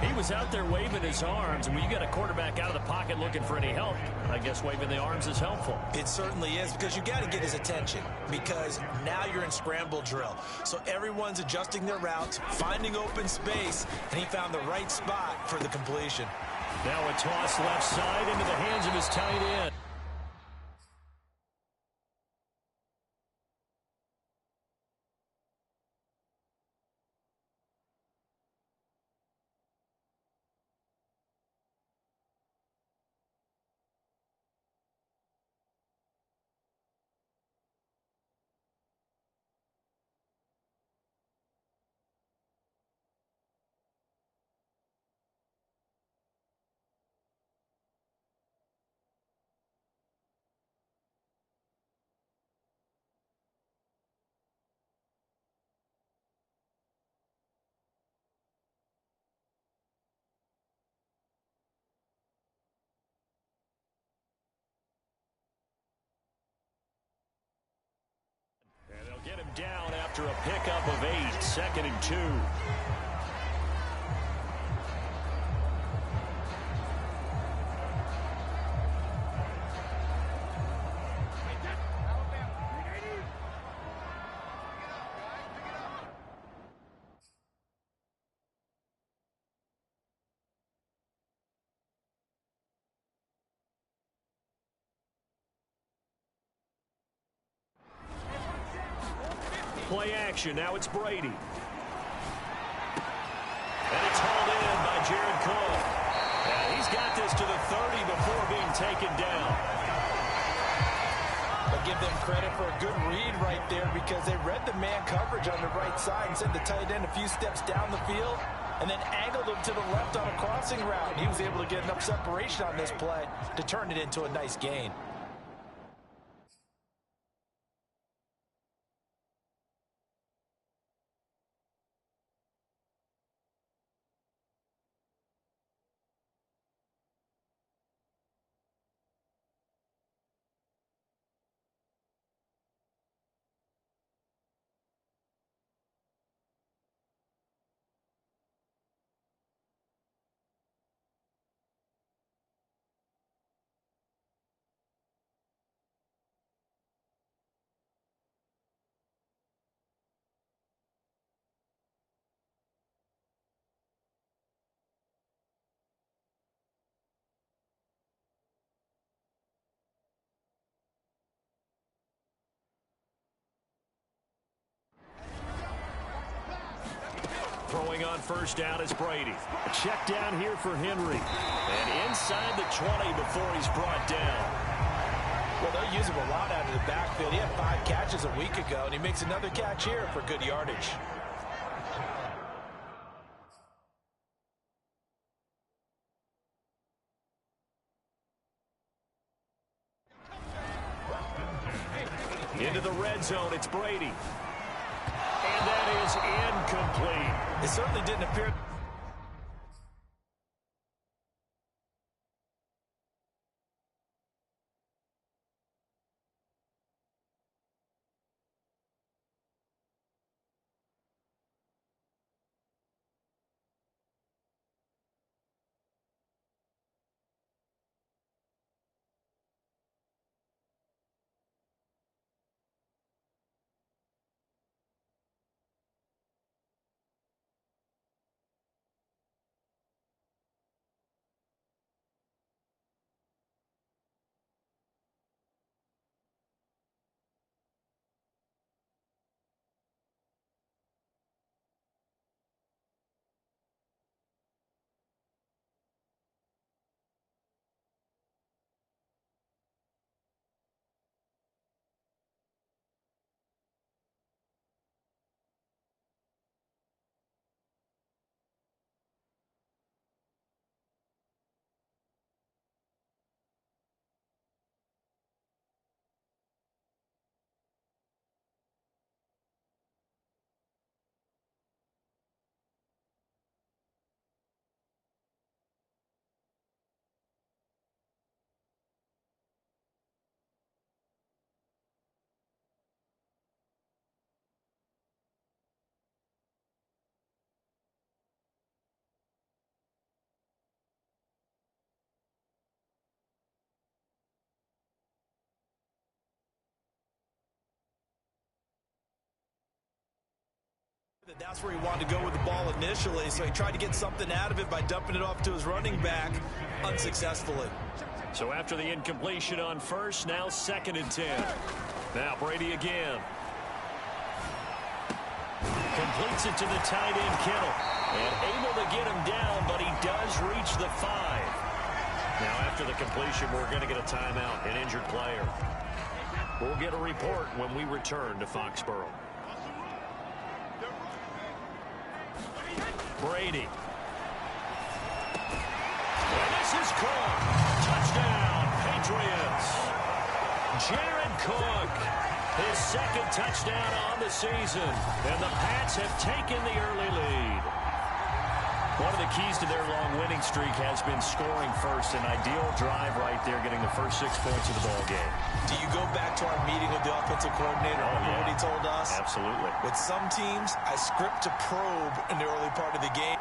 S5: He was out there waving his arms, and when you got a quarterback out of the pocket looking for any help, I guess waving the arms is helpful.
S3: It certainly is, because you got to get his attention, because now you're in scramble drill. So everyone's adjusting their routes, finding open space, and he found the right spot for the completion.
S5: Now a toss left side into the hands of his tight end. And they'll get him down after a pickup of 8, 2nd and 2. Play action. Now it's Brady. And it's hauled in by Jared Cook. And he's got this to the 30 before being taken down.
S3: I'll give them credit for a good read right there, because they read the man coverage on the right side and sent the tight end a few steps down the field and then angled him to the left on a crossing route. He was able to get enough separation on this play to turn it into a nice gain.
S5: Throwing on first down is Brady. A check down here for Henry. And inside the 20 before he's brought down.
S3: Well, they'll use him a lot out of the backfield. He had 5 catches a week ago, and he makes another catch here for good yardage.
S5: Into the red zone, it's Brady. And that is incomplete.
S3: It certainly didn't appear. That's where he wanted to go with the ball initially, so he tried to get something out of it by dumping it off to his running back unsuccessfully.
S5: So after the incompletion on first, now 2nd and 10. Now Brady again. Completes it to the tight end, Kittle. And able to get him down, but he does reach the 5. Now after the completion, we're going to get a timeout, an injured player. We'll get a report when we return to Foxborough. Brady. And this is Cook. Touchdown, Patriots. Jared Cook, his 2nd touchdown on the season. And the Pats have taken the early lead. One of the keys to their long winning streak has been scoring first. An ideal drive right there, getting the first 6 points of the ball game.
S3: Do you go back to our meeting with the offensive coordinator? Remember what he told us?
S5: Absolutely.
S3: With some teams, I script to probe in the early part of the game.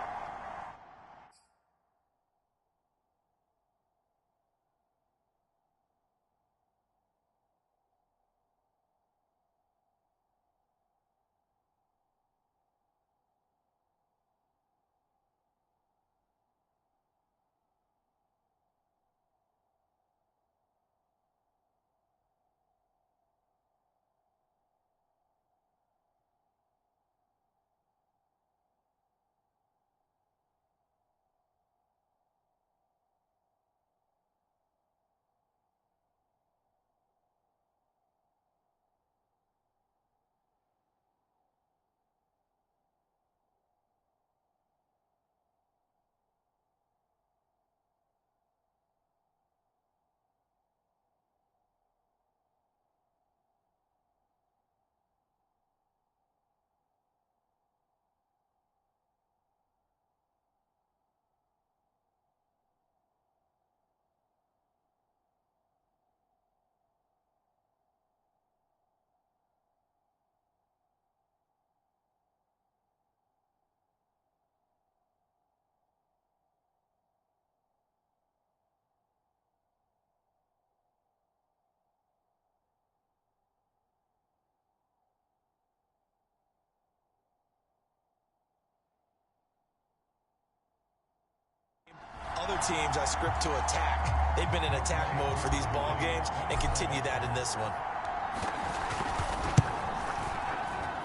S3: Other teams, I script to attack. They've been in attack mode for these ball games and continue that in this one.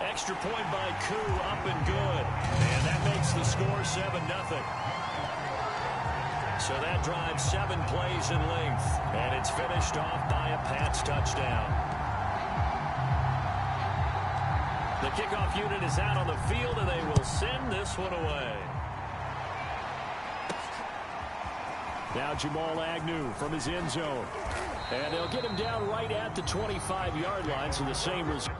S5: Extra point by Koo, up and good. And that makes the score 7-0. So that drives 7 plays in length. And it's finished off by a Pats touchdown. The kickoff unit is out on the field, and they will send this one away. Now Jamal Agnew from his end zone. And they'll get him down right at the 25-yard line, so the same result.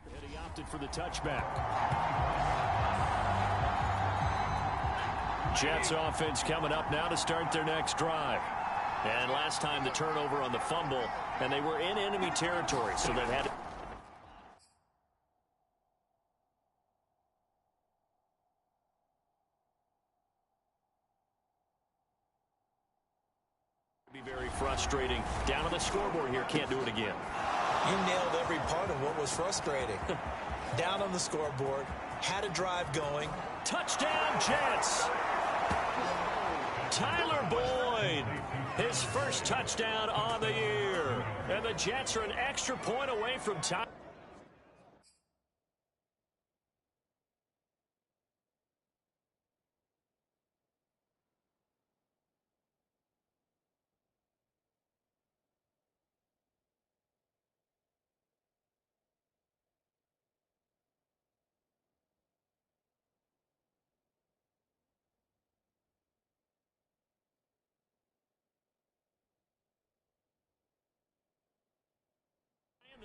S5: And he opted for the touchback. Jets offense coming up now to start their next drive. And last time the turnover on the fumble, and they were in enemy territory, so they've had to be very frustrating. Down on the scoreboard here, can't do it again.
S3: You nailed every part of what was frustrating. Down on the scoreboard, had a drive going.
S5: Touchdown, Jets! Tyler Boyd, his first touchdown on the year. And the Jets are an extra point away from time.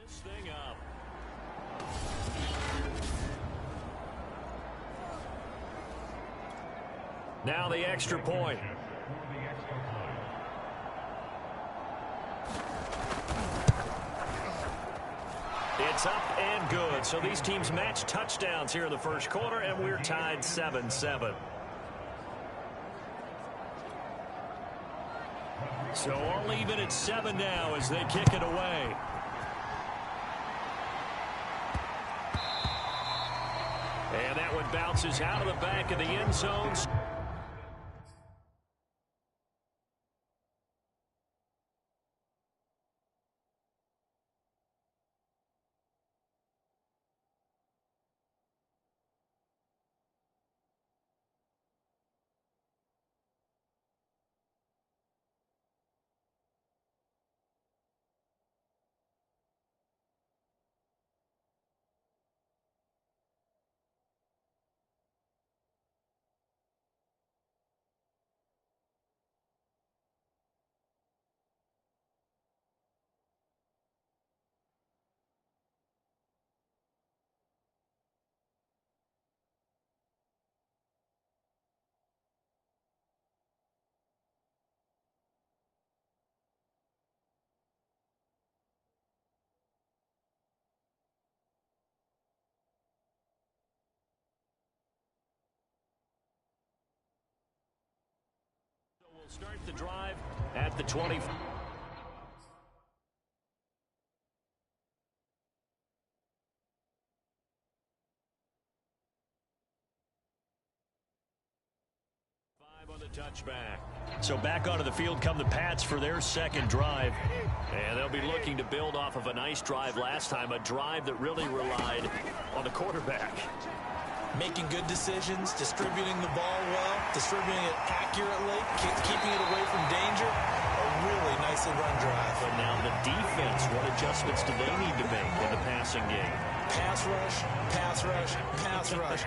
S5: This thing up. Now the extra point. It's up and good. So these teams match touchdowns here in the first quarter, and we're tied 7-7. So all even at 7 now as they kick it away. And that one bounces out of the back of the end zones. We'll start the drive at the 20. On the touchback. So back onto the field come the Pats for their second drive. And they'll be looking to build off of a nice drive last time, a drive that really relied on the quarterback.
S3: Making good decisions, distributing the ball well, distributing it accurately, keeping it away from danger. A really nicely run drive.
S5: But now the defense, what adjustments do they need to make in the passing game?
S3: Pass rush, pass rush, pass rush.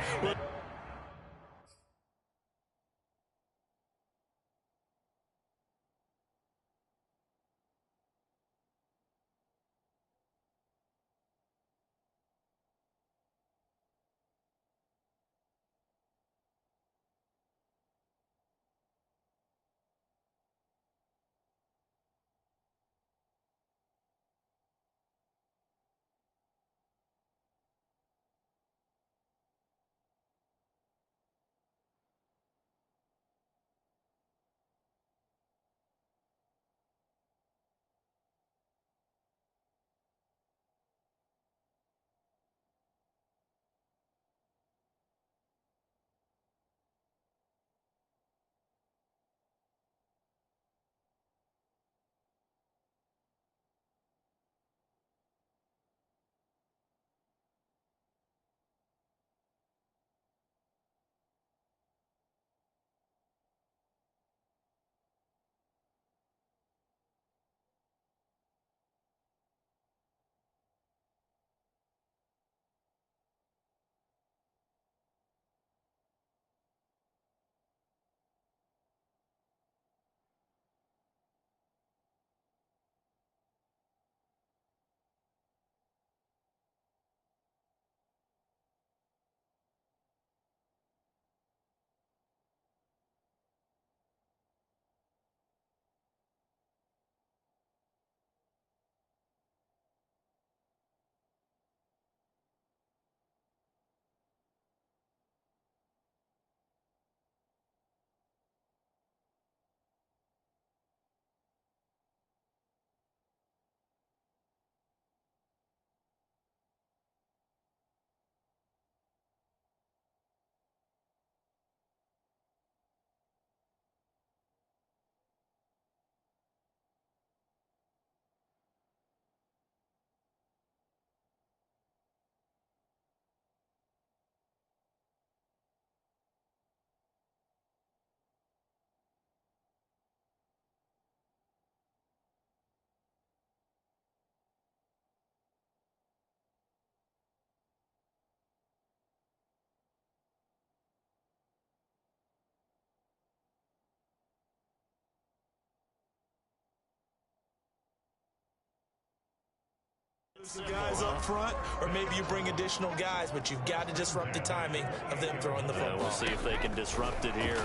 S3: Guys up front, or maybe you bring additional guys, but you've got to disrupt the timing of them throwing the football.
S5: We'll see if they can disrupt it here.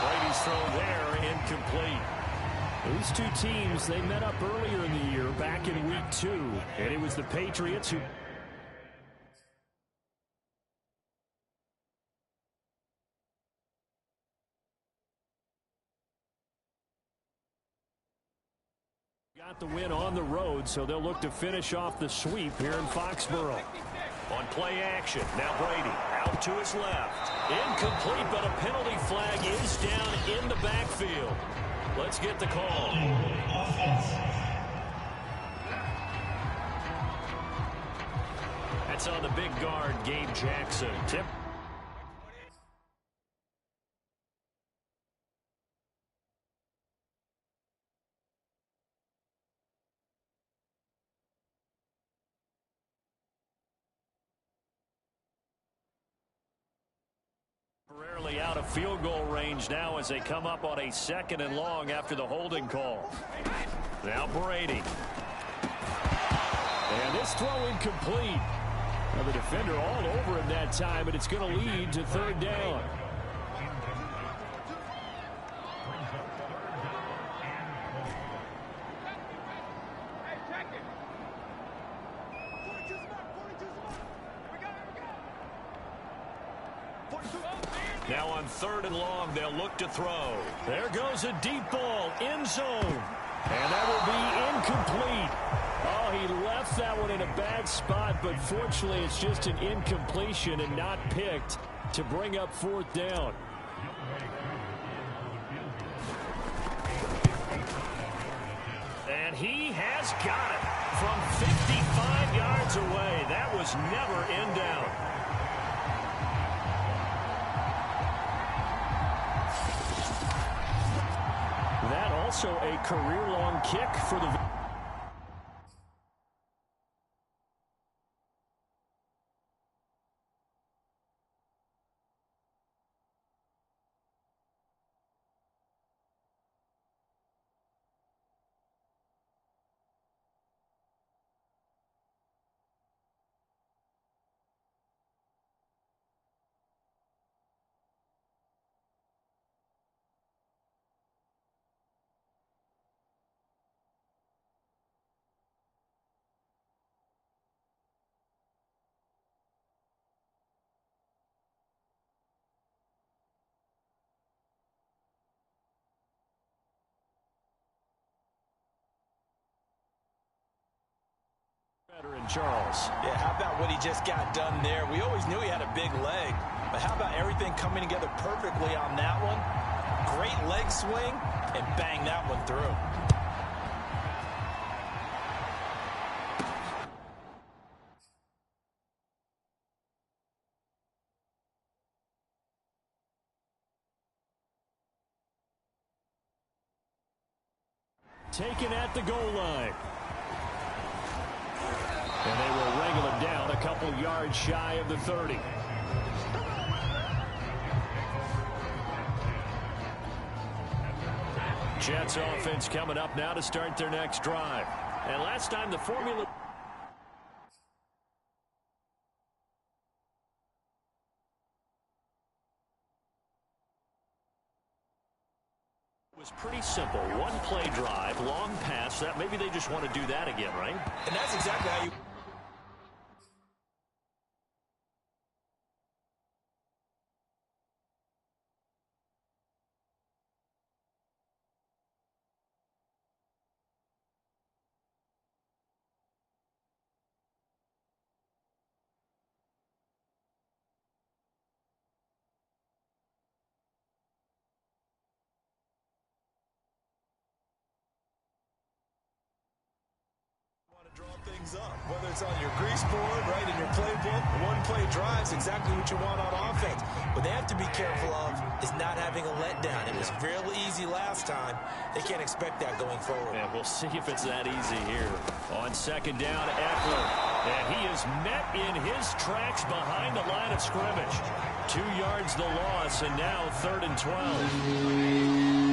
S5: Brady's throw there, incomplete. These two teams, they met up earlier in the year, back in week 2, and it was the Patriots who got the win on the road, so they'll look to finish off the sweep here in Foxborough. On play action, now Brady out to his left. Incomplete, but a penalty flag is down in the backfield. Let's get the call. That's on the big guard, Gabe Jackson. Tip. Temporarily out of field goal range now as they come up on a 2nd and long after the holding call. Now Brady. And this throw incomplete. Now the defender all over him that time, and it's going to lead to 3rd down. Now on 3rd and long, they'll look to throw. There goes a deep ball, end zone. And that will be incomplete. Oh, he left that one in a bad spot, but fortunately it's just an incompletion and not picked to bring up 4th down. And he has got it from 55 yards away. That was never in down. That also a career-long kick for the... Veteran Charles.
S3: Yeah, how about what he just got done there? We always knew he had a big leg, but how about everything coming together perfectly on that one? Great leg swing, and bang that one through.
S5: Taken at the goal line. And they will wrangle him down a couple yards shy of the 30. Jets offense coming up now to start their next drive. And last time the formula was pretty simple. One play drive, long pass. That maybe they just want to do that again, right?
S3: And that's exactly how you... draw things up, whether it's on your grease board, right, in your playbook. One-play drive is exactly what you want on offense. What they have to be careful of is not having a letdown. It was real easy last time. They can't expect that going forward.
S5: Yeah, we'll see if it's that easy here. On 2nd down, Eckler. And he is met in his tracks behind the line of scrimmage. 2 yards the loss, and now 3rd and 12.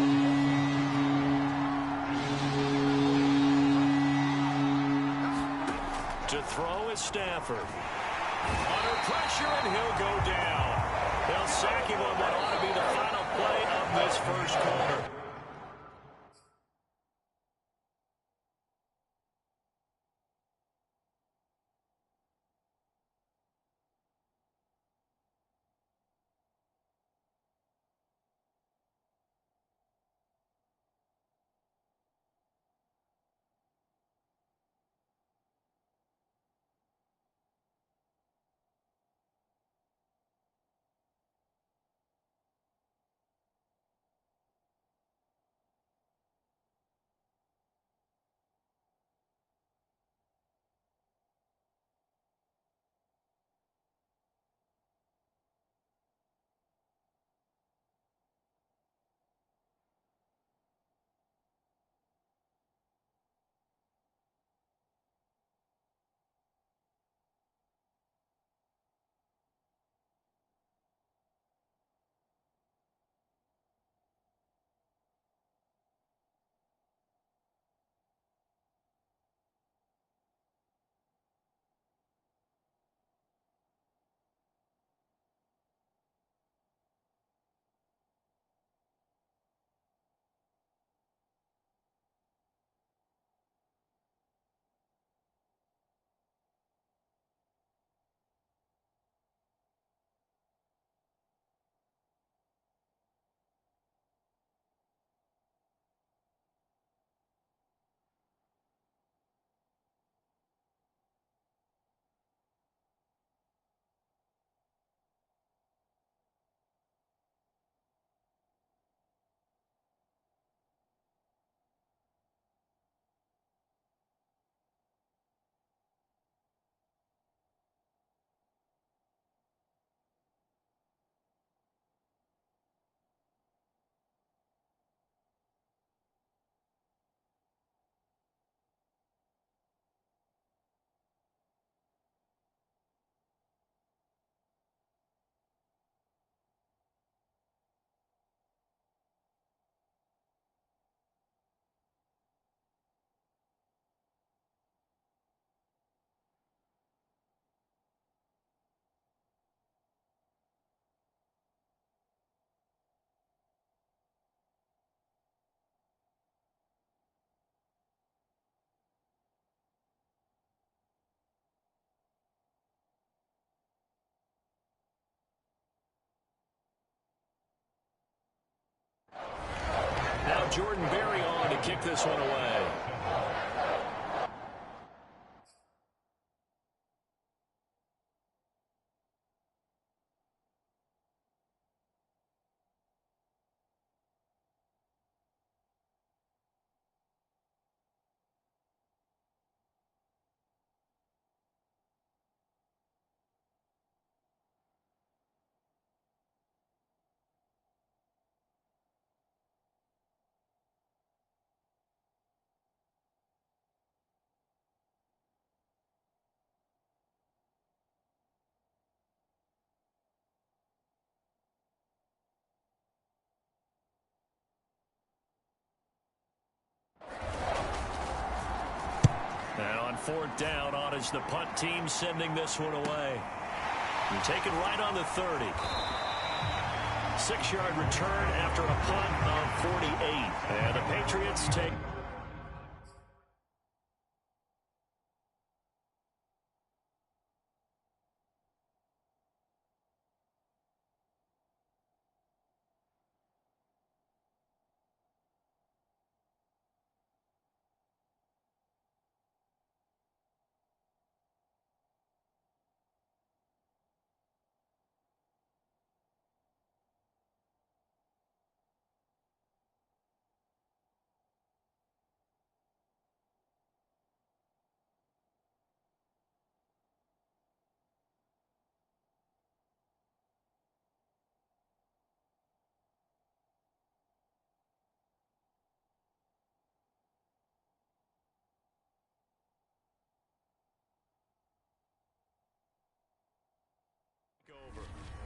S5: To throw is Stafford. Under pressure, and he'll go down. They'll sack him on what ought to be the final play of this first quarter. Now Jordan Berry on to kick this one away. Now on fourth down, on is the punt team sending this one away. And taken right on the 30. 6-yard return after a punt of 48. And the Patriots take...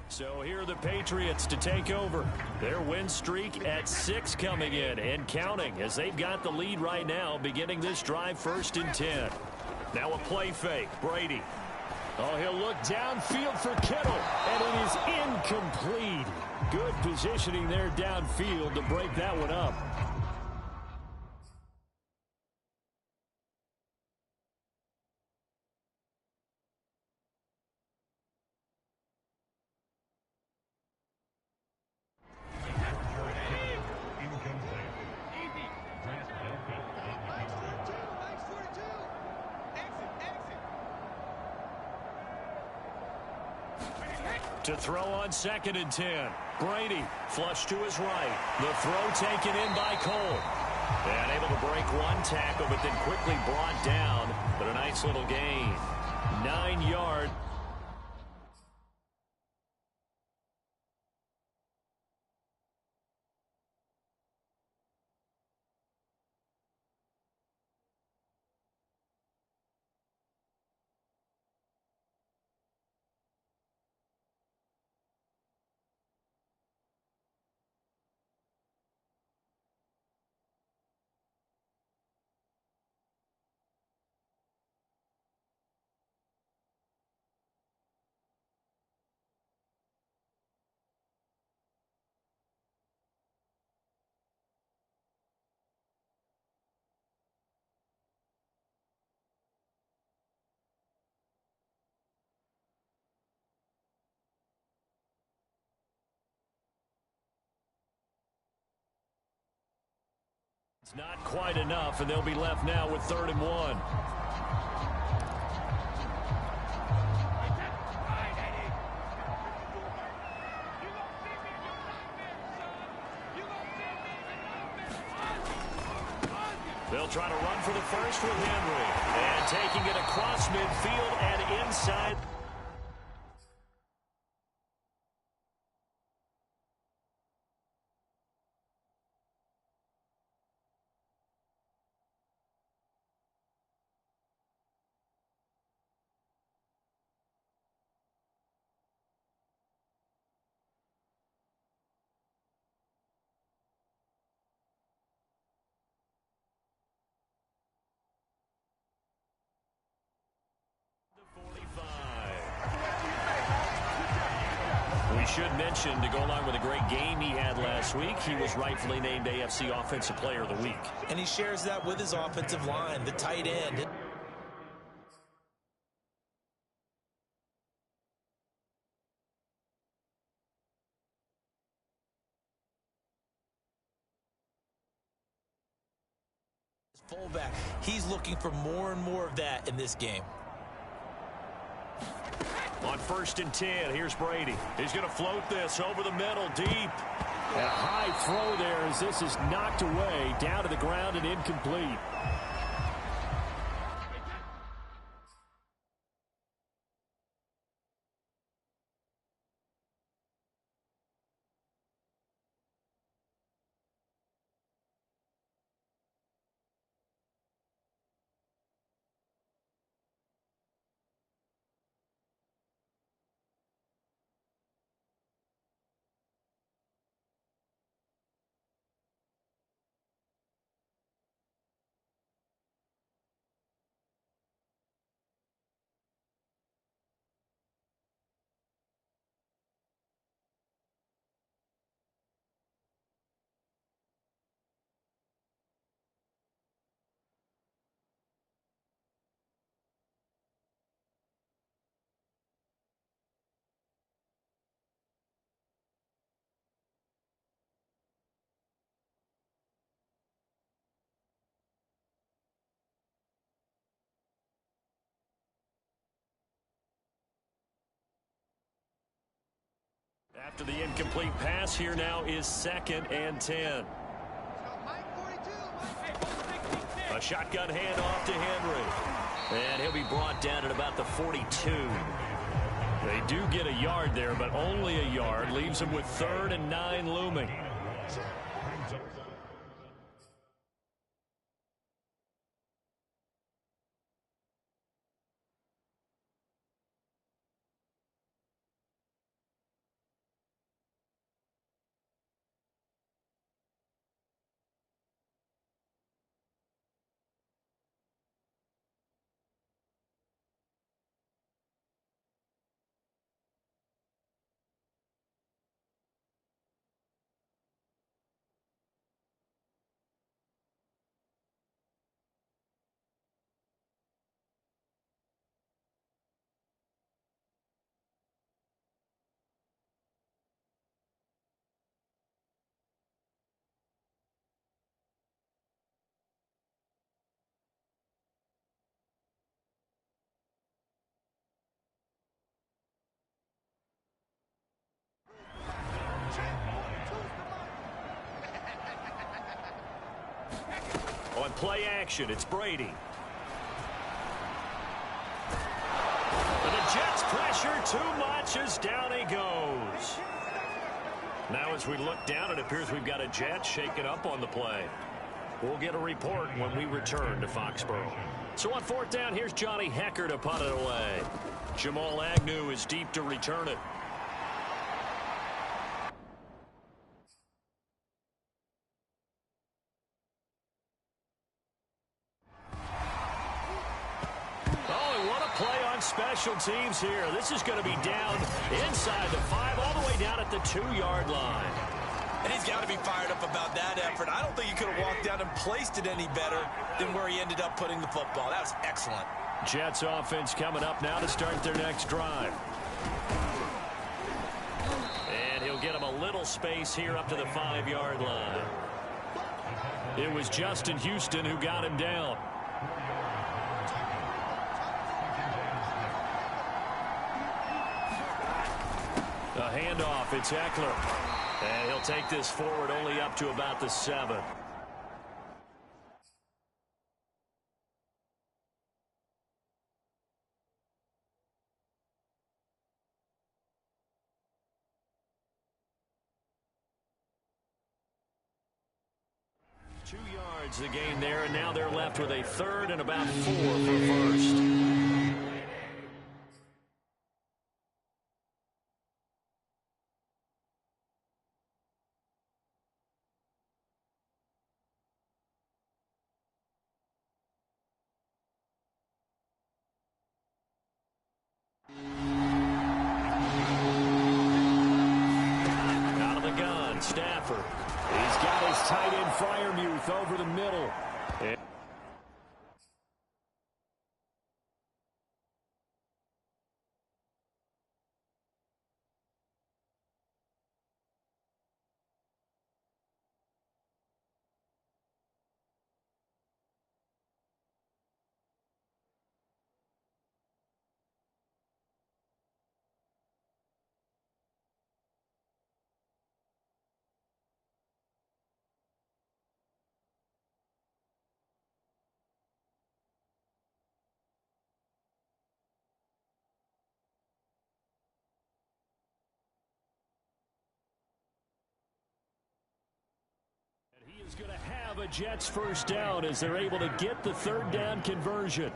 S5: So here are the Patriots to take over. Their win streak at 6 coming in and counting as they've got the lead right now, beginning this drive 1st and 10.
S2: Now a play fake. Brady. Oh, he'll look downfield for Kittle, and it is incomplete. Good positioning there downfield to break that one up. To throw on 2nd and 10. Brady flush to his right. The throw taken in by Cole. And able to break one tackle, but then quickly brought down. But a nice little gain. 9 yards. It's not quite enough, and they'll be left now with 3rd and 1. They'll try to run for the first with Henry. And taking it across midfield and inside. We should mention, to go along with a great game he had last week, he was rightfully named AFC Offensive Player of the Week.
S3: And he shares that with his offensive line, the tight end. Fullback, he's looking for more and more of that in this game.
S2: On 1st and 10, here's Brady. He's going to float this over the middle, deep. And a high throw there as this is knocked away, down to the ground and incomplete. After the incomplete pass, here now is 2nd and 10. A shotgun handoff to Henry. And he'll be brought down at about the 42. They do get a yard there, but only a yard. Leaves him with 3rd and 9 looming.
S5: play action. It's Brady. And the Jets pressure too much as down he goes. Now as we look down, it appears we've got a Jet shaking up on the play. We'll get a report when we return to Foxborough. So on fourth down, here's Johnny Hecker to punt it away. Jamal Agnew is deep to return it. Special teams here. This is going to be down inside the 5, all the way down at the 2-yard line.
S3: And he's got to be fired up about that effort. I don't think he could have walked down and placed it any better than where he ended up putting the football. That was excellent.
S5: Jets offense coming up now to start their next drive. And he'll get him a little space here up to the 5-yard line. It was Justin Houston who got him down. A handoff, it's Eckler. And he'll take this forward only up to about the 7. Two yards the gain there, and now they're left with a third and about 4 for first. Out of the gun, Stafford. He's got his tight end Freiermuth over the middle. Is going to have a Jets first down as they're able to get the third down conversion.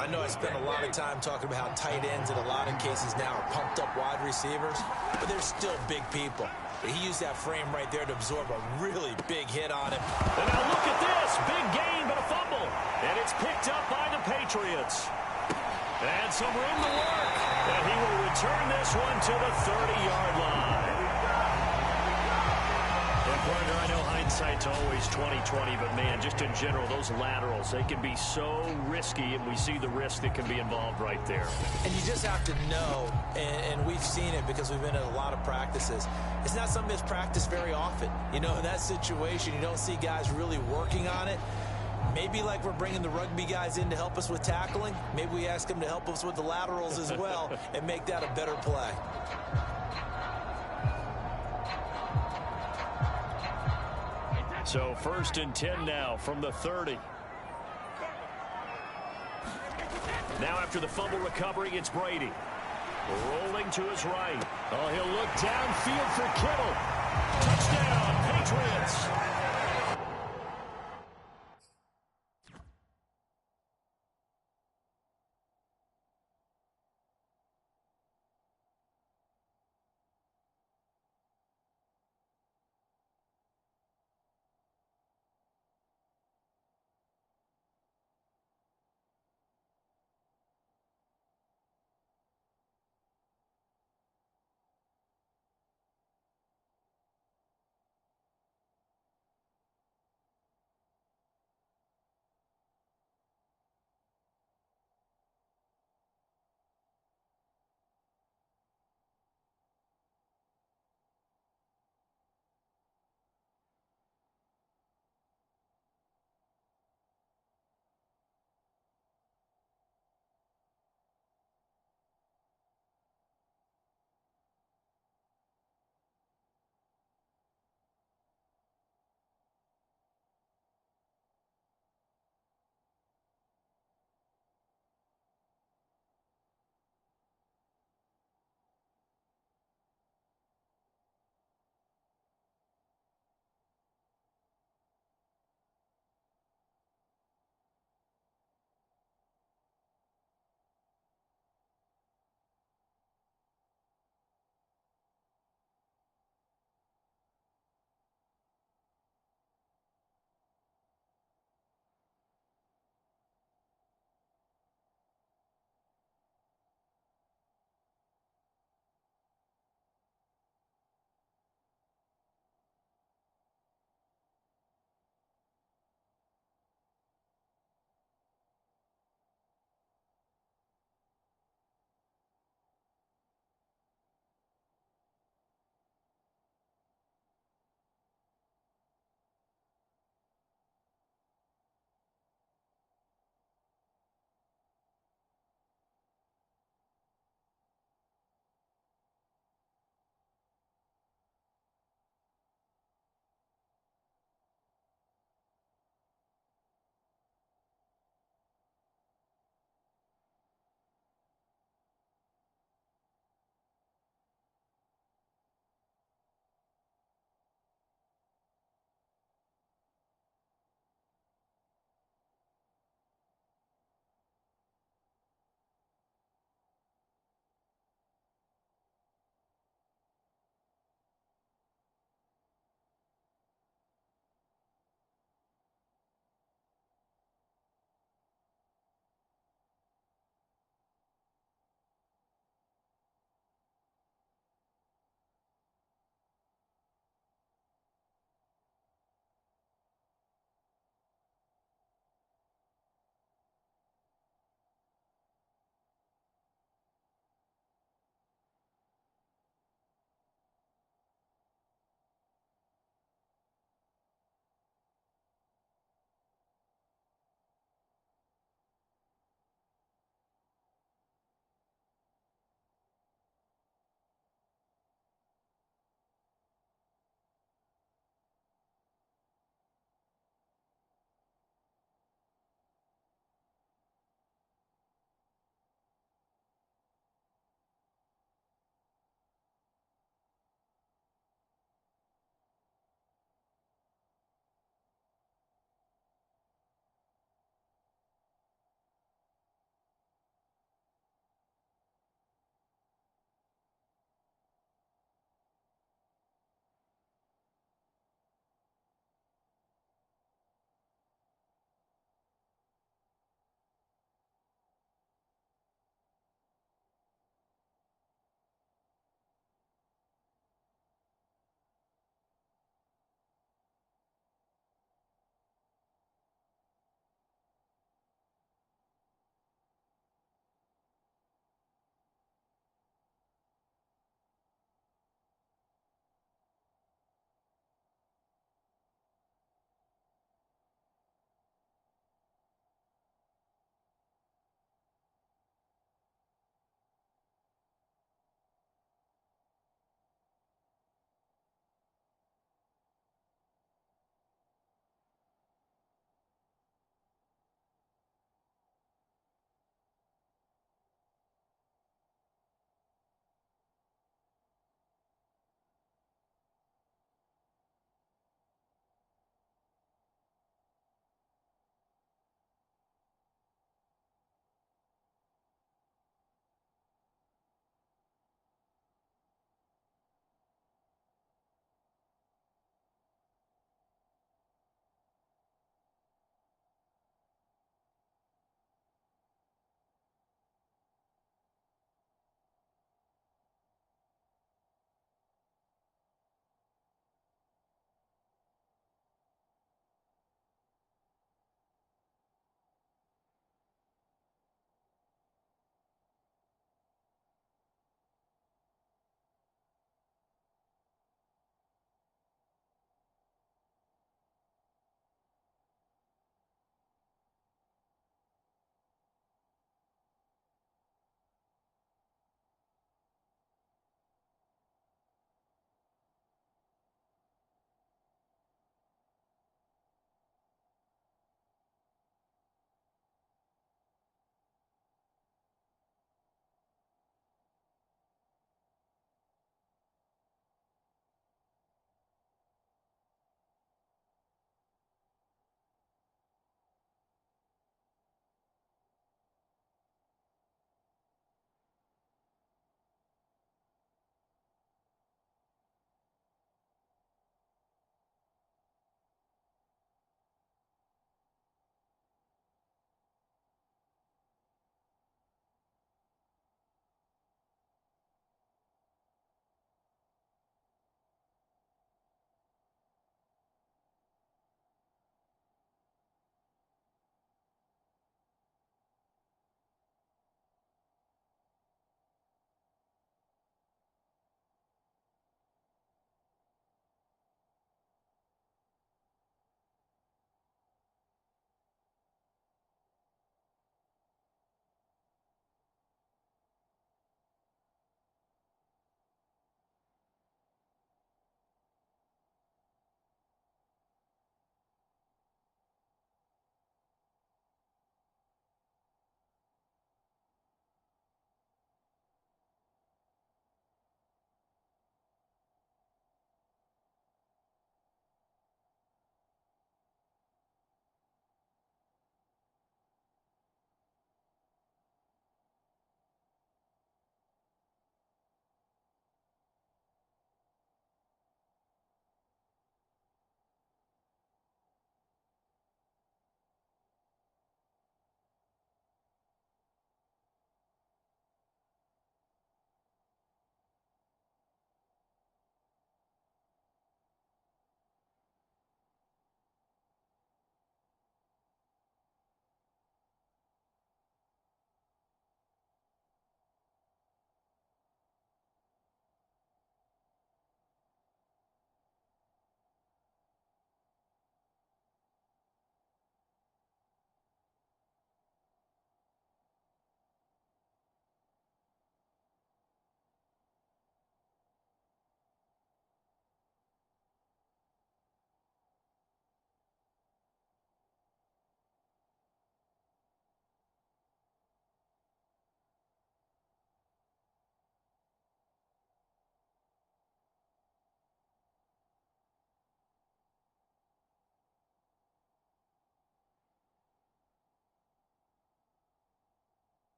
S3: I know I spent a lot of time talking about how tight ends in a lot of cases now are pumped up wide receivers, but they're still big people. He used that frame right there to absorb a really big hit on him.
S5: And now look at this. Big gain, but a fumble. And it's picked up by the Patriots. And some room to work. And he will return this one to the 30-yard line. Partner, I know hindsight's always 20/20, but man, just in general, those laterals, they can be so risky, and we see the risk that can be involved right there.
S3: And you just have to know, and we've seen it because we've been in a lot of practices, it's not something that's practiced very often. You know, in that situation, you don't see guys really working on it. Maybe like we're bringing the rugby guys in to help us with tackling, maybe we ask them to help us with the laterals as well and make that a better play.
S5: So 1st and 10 now from the 30. Now after the fumble recovery, it's Brady. Rolling to his right. Oh, he'll look downfield for Kittle. Touchdown, Patriots.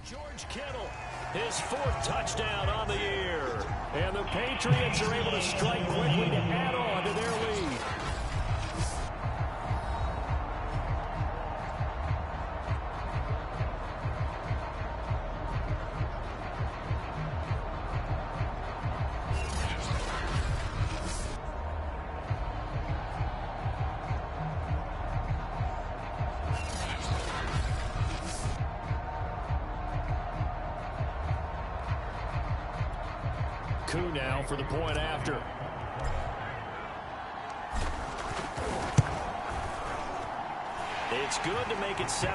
S5: George Kittle, his 4th touchdown on the year. And the Patriots are able to strike quickly to add on to their lead. Koo now for the point after. It's good to make it 17-7.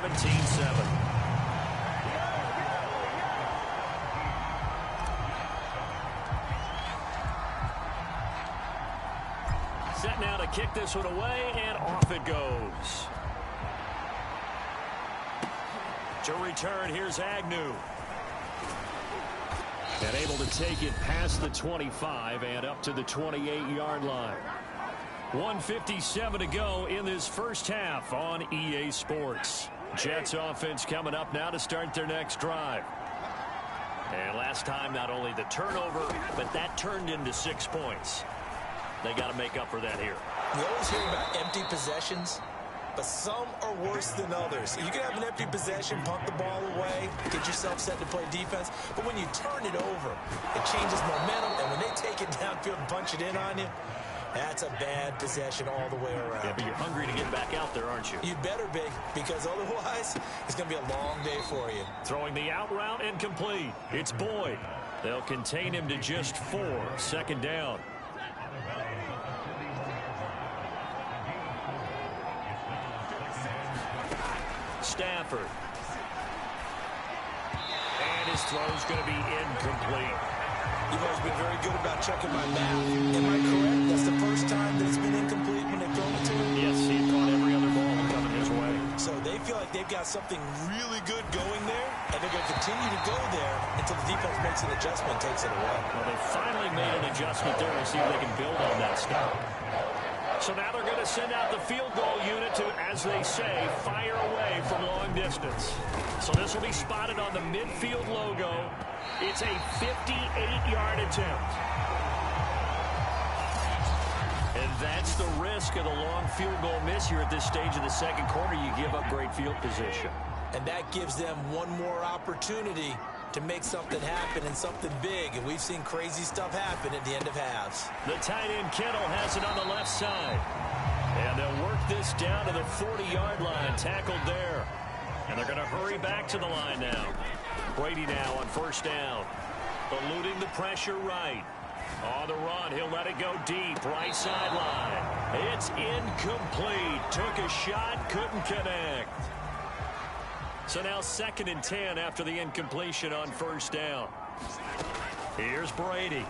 S5: Set now to kick this one away, and off it goes. To return, here's Agnew. And able to take it past the 25 and up to the 28-yard line. 1:57 to go in this first half on EA Sports. Jets offense coming up now to start their next drive. And last time, not only the turnover, but that turned into 6 points. They got to make up for that here.
S3: We always hear about empty possessions, but some are worse than others. You can have an empty possession, punt the ball away, get yourself set to play defense, but when you turn it over, it changes momentum, and when they take it downfield and punch it in on you, that's a bad possession all the way around.
S5: Yeah, but you're hungry to get back out there, aren't you?
S3: You better be, because otherwise, it's going to be a long day for you.
S5: Throwing the out route incomplete. It's Boyd. They'll contain him to just 4. Second down. Stafford. And his throw's going to be incomplete.
S3: You've always been very good about checking my math. Am I correct? That's the first time that it's been incomplete when they've thrown it to him?
S5: Yes, he caught every other ball coming his way.
S3: So they feel like they've got something really good going there, and they're going to continue to go there until the defense makes an adjustment and takes it away.
S5: Well, they finally made an adjustment there to see if they can build on that stuff. So now they're going to send out the field goal unit to, as they say, fire away from long distance. So this will be spotted on the midfield logo. It's a 58-yard attempt. And that's the risk of the long field goal miss here at this stage of the second quarter. You give up great field position.
S3: And that gives them one more opportunity to make something happen and something big. And we've seen crazy stuff happen at the end of halves.
S5: The tight end Kittle has it on the left side. And they'll work this down to the 40-yard line. Tackled there. And they're going to hurry back to the line now. Brady now on first down. Eluding the pressure right. On the run, he'll let it go deep. Right sideline. It's incomplete. Took a shot, couldn't connect. So now 2nd and 10 after the incompletion on first down. Here's Brady.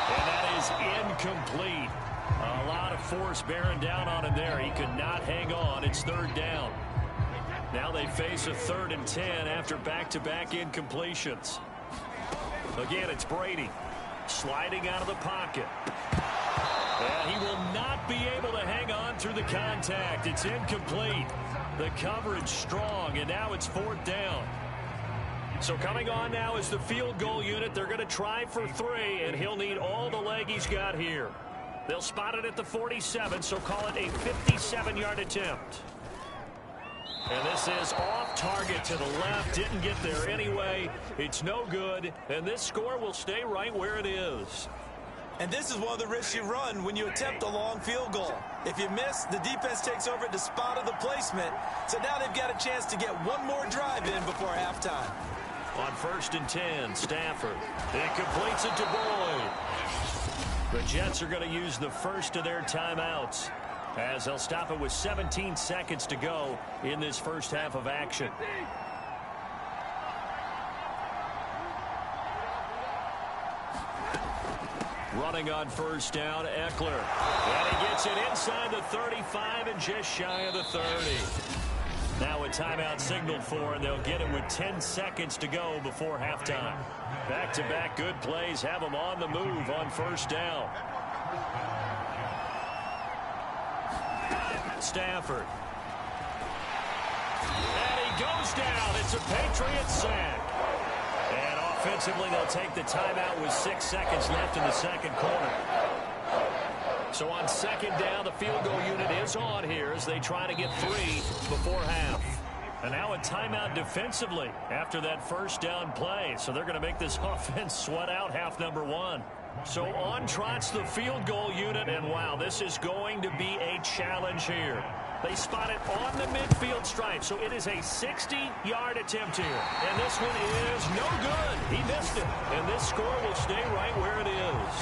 S5: And that is incomplete. A lot of force bearing down on him there. He could not hang on. It's 3rd down. Now they face a 3rd and 10 after back-to-back incompletions. Again, it's Brady sliding out of the pocket. And he will not be able to hang on through the contact. It's incomplete. The coverage strong, and now it's 4th down. So coming on now is the field goal unit. They're going to try for 3, and he'll need all the leg he's got here. They'll spot it at the 47, so call it a 57-yard attempt. And this is off target to the left. Didn't get there anyway. It's no good, and this score will stay right where it is.
S3: And this is one of the risks you run when you attempt a long field goal. If you miss, the defense takes over at the spot of the placement. So now they've got a chance to get one more drive in before halftime.
S5: On 1st and 10, Stafford. It completes it to Boyd. The Jets are going to use the first of their timeouts, as they'll stop it with 17 seconds to go in this first half of action. Running on first down, Eckler. And he gets it inside the 35 and just shy of the 30. Now a timeout signaled for, and they'll get it with 10 seconds to go before halftime. Back-to-back good plays have them on the move on first down. Stafford. And he
S2: goes down. It's a Patriots sack. And offensively, they'll take the timeout with 6 seconds left in the second quarter. So on second down, the field goal unit is on here as they try to get 3 before half. And now a timeout defensively after that first down play. So they're going to make this offense sweat out half number 1. So on trots the field goal unit, and wow, this is going to be a challenge here. They spot it on the midfield stripe, so it is a 60-yard attempt here. And this one is no good. He missed it, and this score will stay right where it is.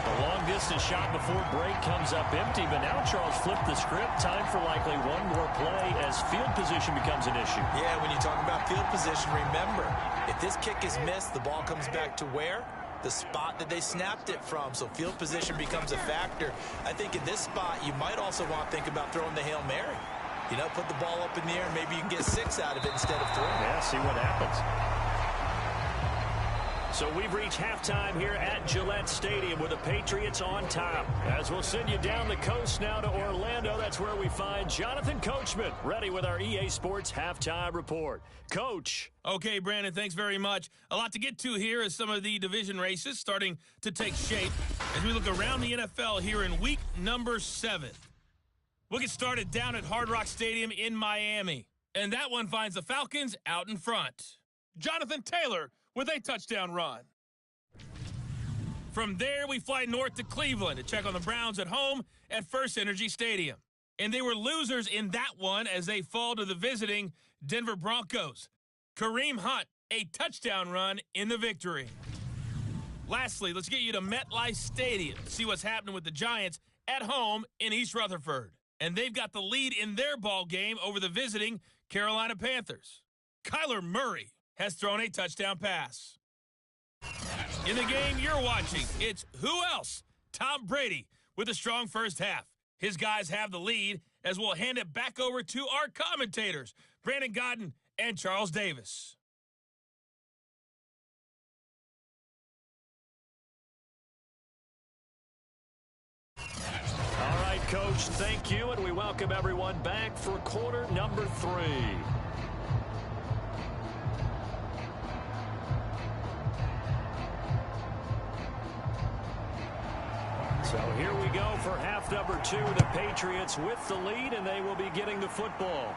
S2: The long-distance shot before break comes up empty, but now Charles flipped the script. Time for likely one more play as field position becomes an issue.
S3: Yeah, when you talk about field position, remember, if this kick is missed, the ball comes back to where? The spot that they snapped it from, so field position becomes a factor. I think in this spot, you might also want to think about throwing the Hail Mary. You know, put the ball up in the air, maybe you can get 6 out of it instead of 3.
S2: Yeah, see what happens. So we've reached halftime here at Gillette Stadium with the Patriots on top. As we'll send you down the coast now to Orlando, that's where we find Jonathan Coachman ready with our EA Sports Halftime Report. Coach.
S4: Okay, Brandon, thanks very much. A lot to get to here as some of the division races starting to take shape as we look around the NFL here in week number 7. We'll get started down at Hard Rock Stadium in Miami. And that one finds the Falcons out in front. Jonathan Taylor with a touchdown run. From there, we fly north to Cleveland to check on the Browns at home at First Energy Stadium. And they were losers in that one as they fall to the visiting Denver Broncos. Kareem Hunt, a touchdown run in the victory. Lastly, let's get you to MetLife Stadium to see what's happening with the Giants at home in East Rutherford. And they've got the lead in their ball game over the visiting Carolina Panthers. Kyler Murray has thrown a touchdown pass. In the game you're watching, it's who else? Tom Brady with a strong first half. His guys have the lead as we'll hand it back over to our commentators, Brandon Godden and Charles Davis.
S2: All right, Coach, thank you, and we welcome everyone back for quarter number 3. So here we go for half number 2. The Patriots with the lead, and they will be getting the football.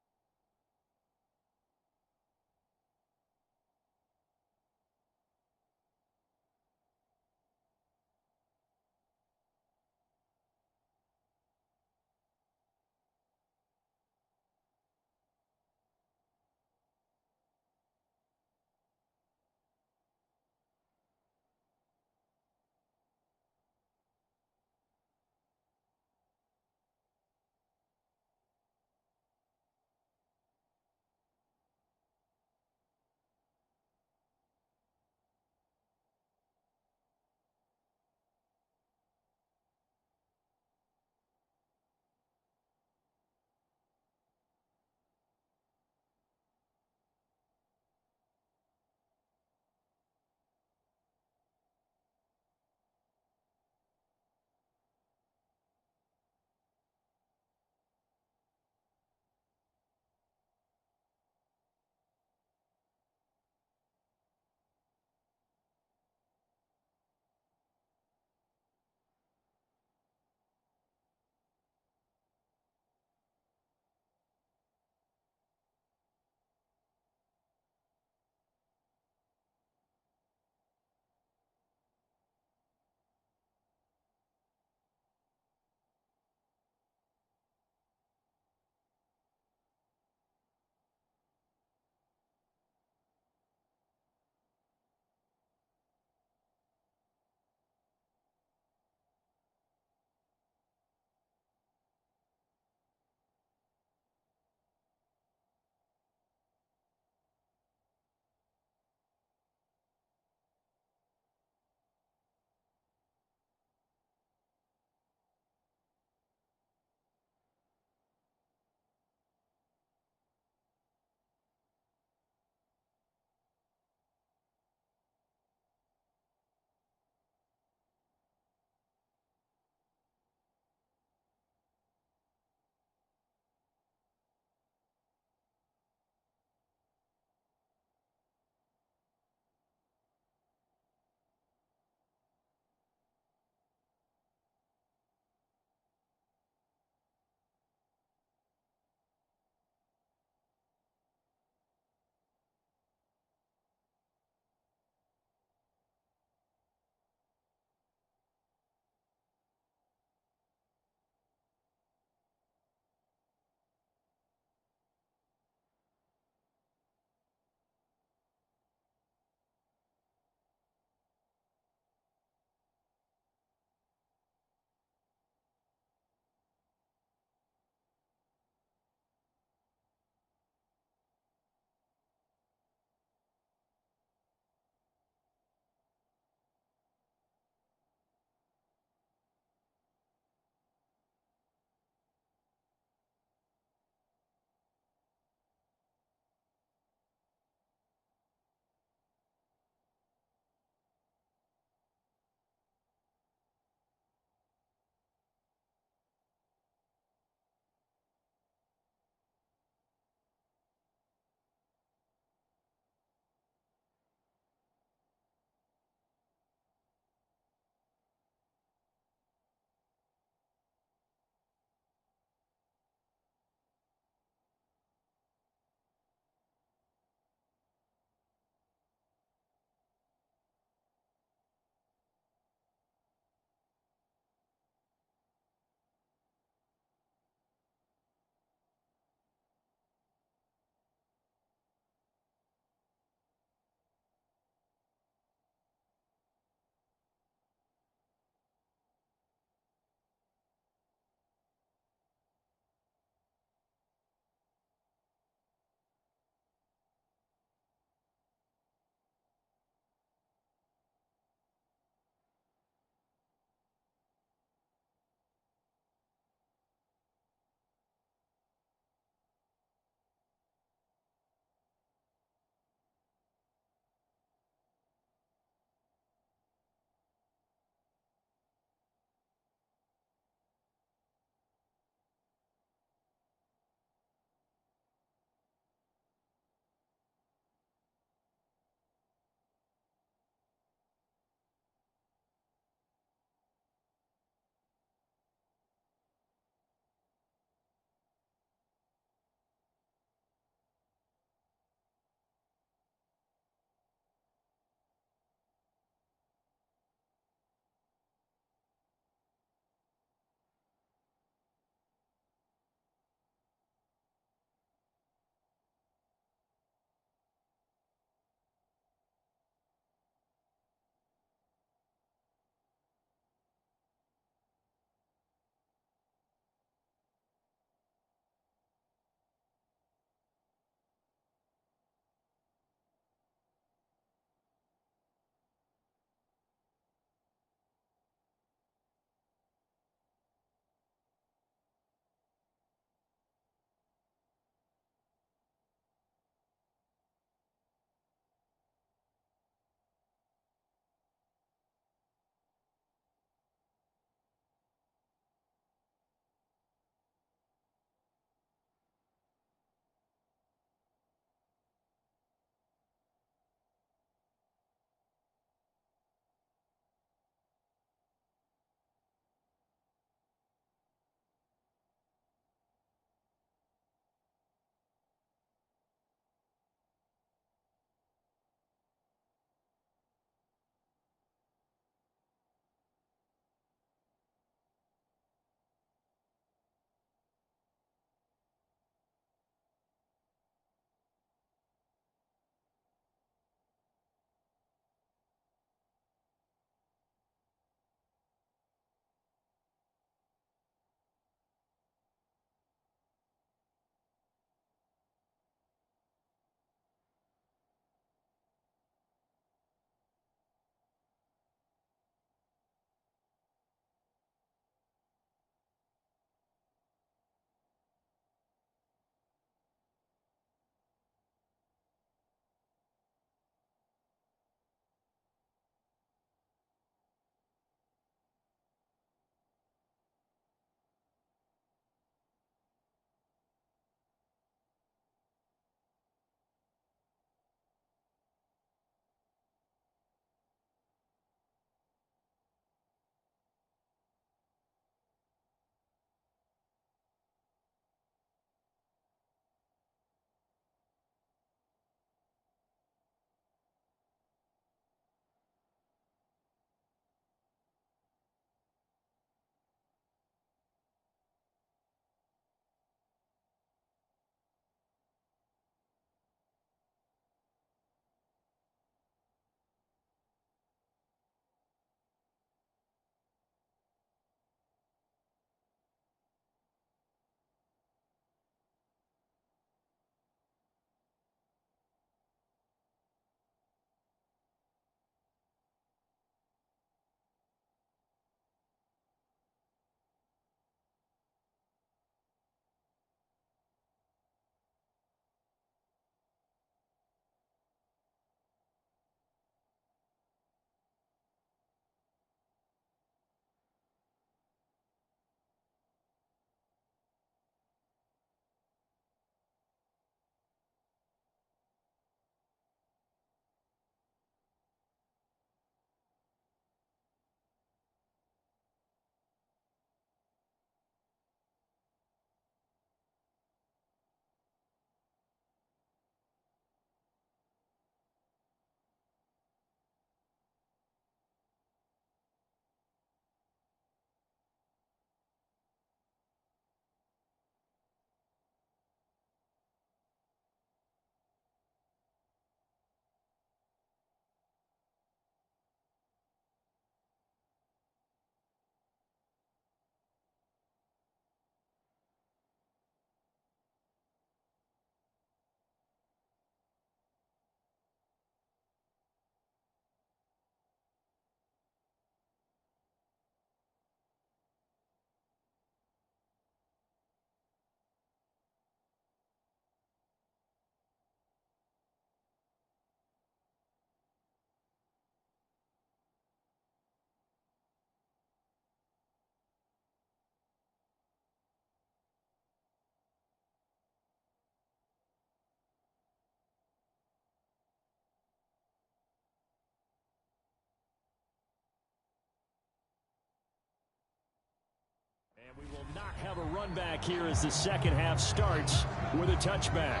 S5: Not have a run back here as the second half starts with a touchback.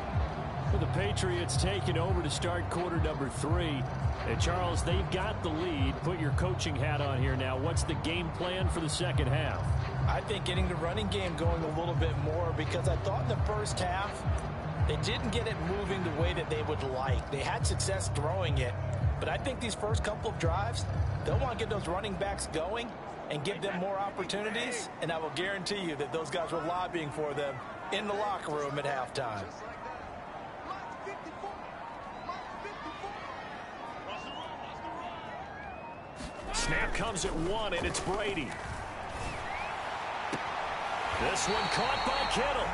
S5: For the Patriots taking over to start quarter number 3. And Charles, they've got the lead. Put your coaching hat on here now. What's the game plan for the second half?
S3: I think getting the running game going a little bit more, because I thought in the first half they didn't get it moving the way that they would like. They had success throwing it, but I think these first couple of drives, they'll want to get those running backs going and give them more opportunities, and I will guarantee you that those guys were lobbying for them in the locker room at halftime.
S5: Snap comes at 1, and it's Brady. This one caught by Kittle.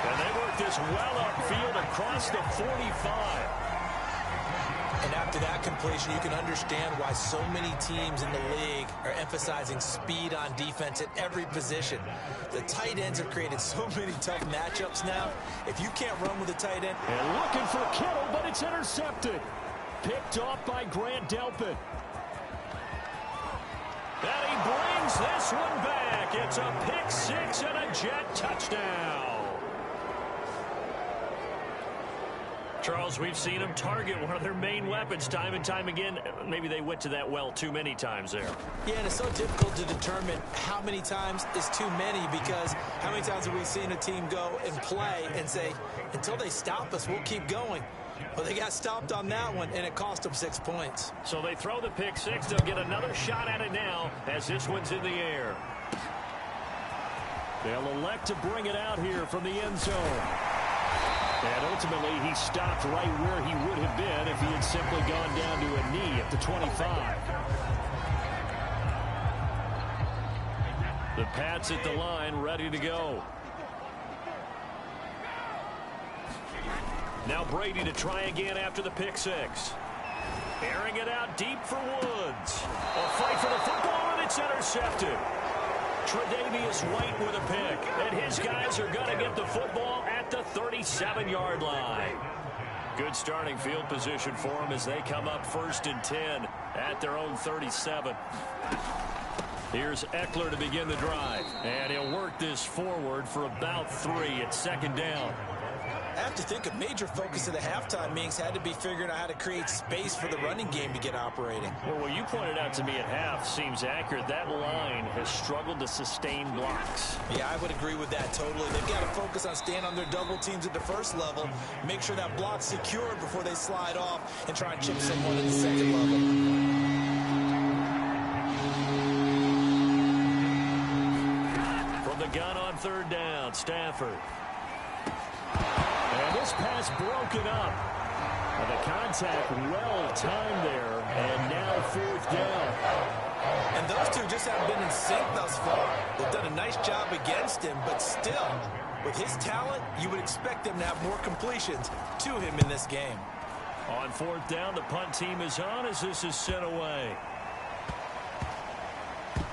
S5: And they work this well upfield across the 45.
S3: And after that completion, you can understand why so many teams in the league are emphasizing speed on defense at every position. The tight ends have created so many tough matchups now. If you can't run with a tight end.
S5: And looking for Kittle, but it's intercepted. Picked off by Grant Delpit. And he brings this one back. It's a pick 6 and a Jet touchdown. Charles, we've seen them target one of their main weapons time and time again. Maybe they went to that well too many times there.
S3: Yeah, and it's so difficult to determine how many times is too many, because how many times have we seen a team go and play and say, until they stop us, we'll keep going. Well, they got stopped on that one, and it cost them 6 points.
S5: So they throw the pick 6. They'll get another shot at it now as this one's in the air. They'll elect to bring it out here from the end zone. And ultimately, he stopped right where he would have been if he had simply gone down to a knee at the 25. The Pats at the line, ready to go. Now Brady to try again after the pick 6. Airing it out deep for Woods. A fight for the football, and it's intercepted. Tre'Davious White with a pick. And his guys are going to get the football at the 37-yard line. Good starting field position for them as they come up 1st and 10 at their own 37. Here's Eckler to begin the drive. And he'll work this forward for about 3 at 2nd down.
S3: I have to think a major focus of the halftime meetings had to be figuring out how to create space for the running game to get operating.
S5: Well, what you pointed out to me at half seems accurate. That line has struggled to sustain blocks.
S3: Yeah, I would agree with that totally. They've got to focus on staying on their double teams at the first level, make sure that block's secured before they slide off and try and chip someone at the second level.
S5: From the gun on 3rd down, Stafford. And this pass broken up. And the contact well timed there. And now 4th down.
S3: And those two just haven't been in sync thus far. They've done a nice job against him, but still, with his talent, you would expect them to have more completions to him in this game.
S5: On 4th down, the punt team is on as this is sent away.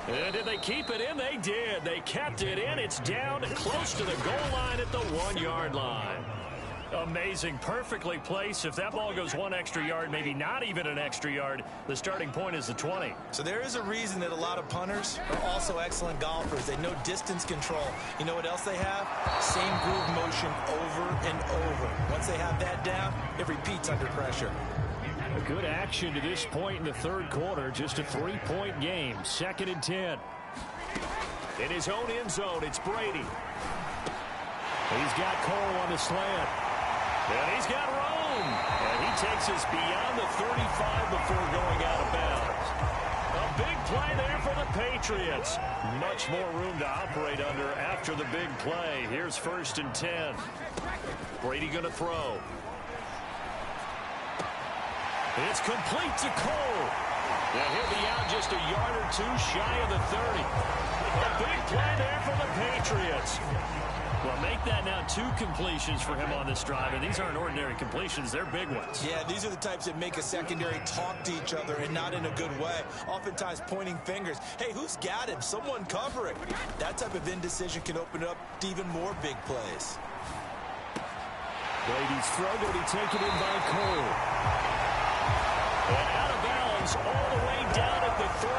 S5: And did they keep it in? They did. They kept it in. It's down close to the goal line at the 1-yard line. Amazing. Perfectly placed. If that ball goes 1 extra yard, maybe not even an extra yard, the starting point is the 20.
S3: So there is a reason that a lot of punters are also excellent golfers. They know distance control. You know what else they have? Same groove motion over and over. Once they have that down, it repeats under pressure.
S5: A good action to this point in the 3rd quarter. Just a 3-point game. 2nd and 10. In his own end zone, it's Brady. He's got Cole on the slant. And he's got Rome. And he takes us beyond the 35 before going out of bounds. A big play there for the Patriots. Much more room to operate under after the big play. Here's 1st and 10. Brady going to throw. It's complete to Cole. And he'll be out just a yard or 2 shy of the 30. A big play there for the Patriots. Well, make that now 2 completions for him on this drive, and these aren't ordinary completions. They're big ones.
S3: Yeah, these are the types that make a secondary talk to each other, and not in a good way. Oftentimes pointing fingers. Hey, who's got him? Someone cover it. That type of indecision can open up to even more big plays.
S5: Brady's throw going to be taken in by Cole. And out of bounds all the way down at the 3.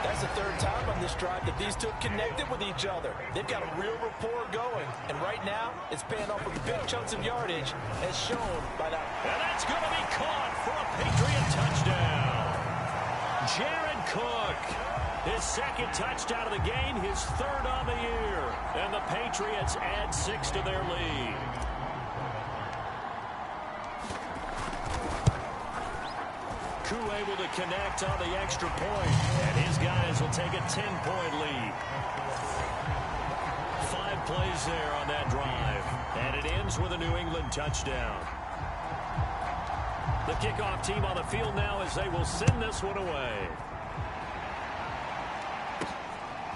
S3: That's the 3rd time on this drive that these two have connected with each other. They've got a real rapport going. And right now, it's paying off with big chunks of yardage, as shown by that.
S2: And that's going to be caught for a Patriot touchdown. Jared Cook, his second touchdown of the game, his third on the year. And the Patriots add 6 to their lead. Koo able to connect on the extra point, and his guys will take a 10-point lead. 5 plays there on that drive, and it ends with a New England touchdown. The kickoff team on the field now as they will send this one away.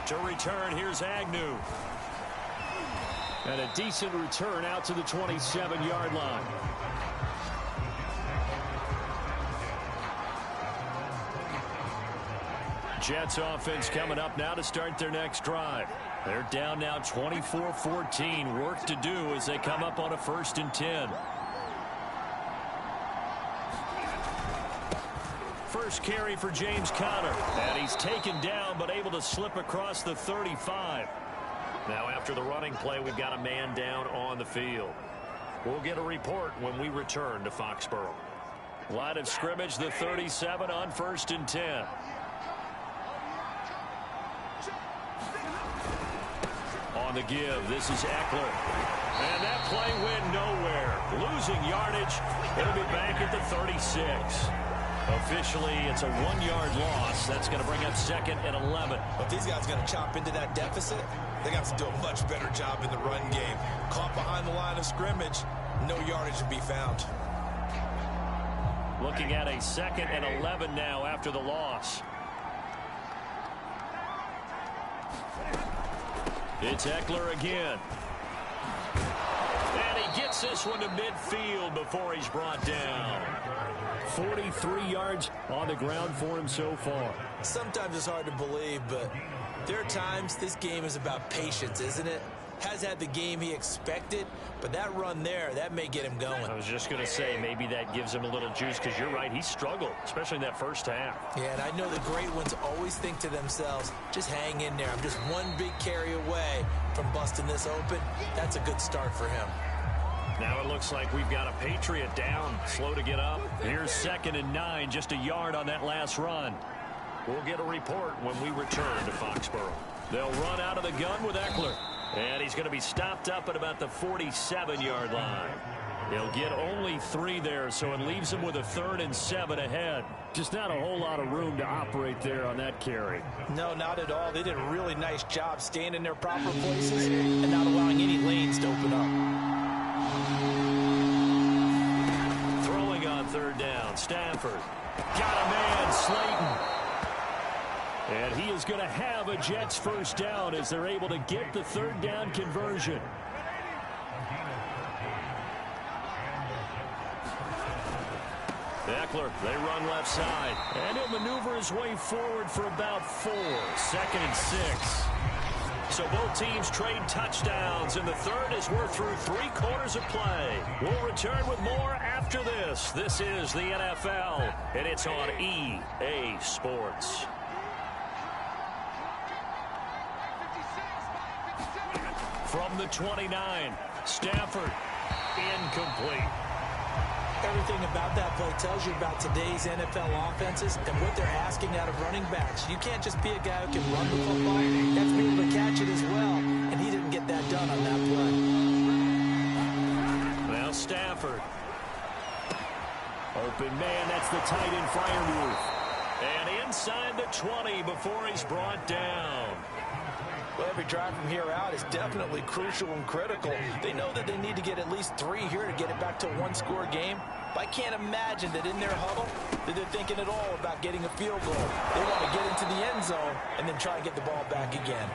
S2: To return, here's Agnew. And a decent return out to the 27-yard line. Jets offense coming up now to start their next drive. They're down now 24-14. Work to do as they come up on a 1st and 10. First carry for James Conner. And he's taken down but able to slip across the 35. Now after the running play, we've got a man down on the field. We'll get a report when we return to Foxborough. Line of scrimmage, the 37 on 1st and 10. On the give, this is Eckler. And that play went nowhere. Losing yardage. It'll be back at the 36. Officially, it's a 1-yard loss. That's going to bring up 2nd and 11.
S3: But these guys are going to chop into that deficit. They got to do a much better job in the run game. Caught behind the line of scrimmage, no yardage to be found.
S2: Looking at a 2nd and 11 now after the loss. It's Eckler again. And he gets this one to midfield before he's brought down. 43 yards on the ground for him so far.
S3: Sometimes it's hard to believe, but there are times this game is about patience, isn't it? Has had the game he expected, but that run there, that may get him going.
S2: I was just going to say, maybe that gives him a little juice, because you're right, he struggled, especially in that first half.
S3: Yeah, and I know the great ones always think to themselves, just hang in there. I'm just one big carry away from busting this open. That's a good start for him.
S2: Now it looks like we've got a Patriot down, slow to get up. Here's 2nd and 9, just a yard on that last run. We'll get a report when we return to Foxborough. They'll run out of the gun with Eckler. And he's going to be stopped up at about the 47-yard line. He'll get only 3 there, so it leaves him with a 3rd and 7 ahead.
S5: Just not a whole lot of room to operate there on that carry.
S3: No, not at all. They did a really nice job staying in their proper places and not allowing any lanes to open up.
S2: Throwing on 3rd down, Stafford. Got a man, Slayton. And he is going to have a Jets first down as they're able to get the 3rd down conversion. Eckler, they run left side. And he'll maneuver his way forward for about 4. 2nd and 6. So both teams trade touchdowns in the 3rd as we're through 3 quarters of play. We'll return with more after this. This is the NFL, and it's on EA Sports. From the 29, Stafford, incomplete.
S3: Everything about that play tells you about today's NFL offenses and what they're asking out of running backs. You can't just be a guy who can run the football. You have to be able to catch it as well, and he didn't get that done on that play.
S2: Now Stafford. Open man, that's the tight end Freiermuth. And inside the 20 before he's brought down.
S3: Well, every drive from here out is definitely crucial and critical. They know that they need to get at least 3 here to get it back to a 1-score game. But I can't imagine that in their huddle that they're thinking at all about getting a field goal. They want to get into the end zone and then try and get the ball back again.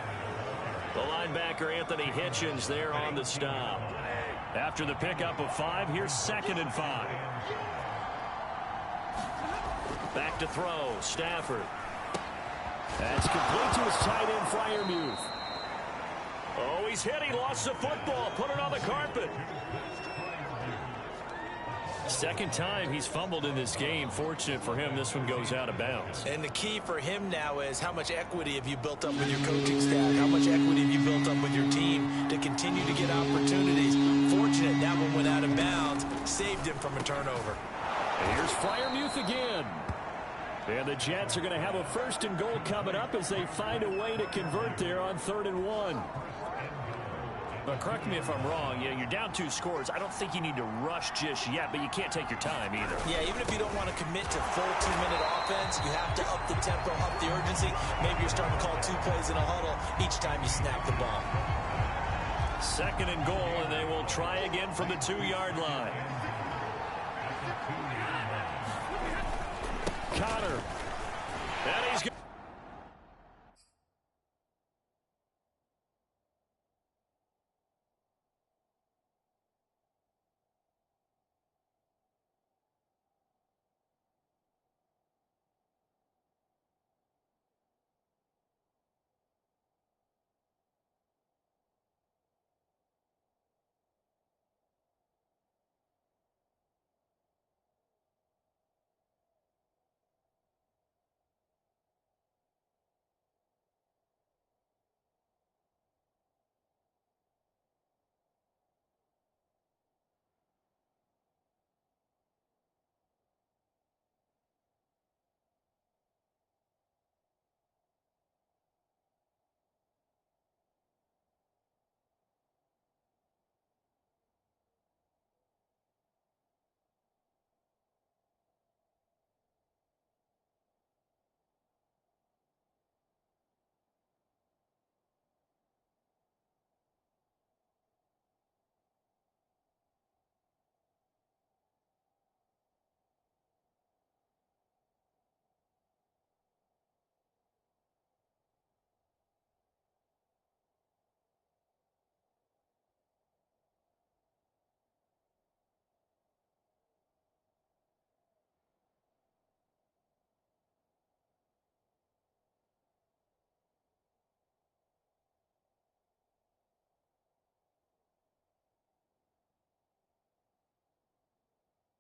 S2: The linebacker Anthony Hitchens there on the stop. After the pickup of 5, here's 2nd and 5. Back to throw, Stafford. That's complete to his tight end, Freiermuth. Oh, he's hit. He lost the football. Put it on the carpet.
S5: Second time he's fumbled in this game. Fortunate for him, this one goes out of bounds.
S3: And the key for him now is how much equity have you built up with your coaching staff? How much equity have you built up with your team to continue to get opportunities? Fortunate that one went out of bounds, saved him from a turnover.
S5: Here's Freiermuth again. And the Jets are going to have a 1st and goal coming up as they find a way to convert there on 3rd and 1.
S2: But correct me if I'm wrong. Yeah, you're down 2 scores. I don't think you need to rush just yet, but you can't take your time either.
S3: Yeah, even if you don't want to commit to full 2-minute offense, you have to up the tempo, up the urgency. Maybe you're starting to call 2 plays in a huddle each time you snap the ball.
S2: 2nd and goal, and they will try again from the 2-yard line. Connor. And he's good.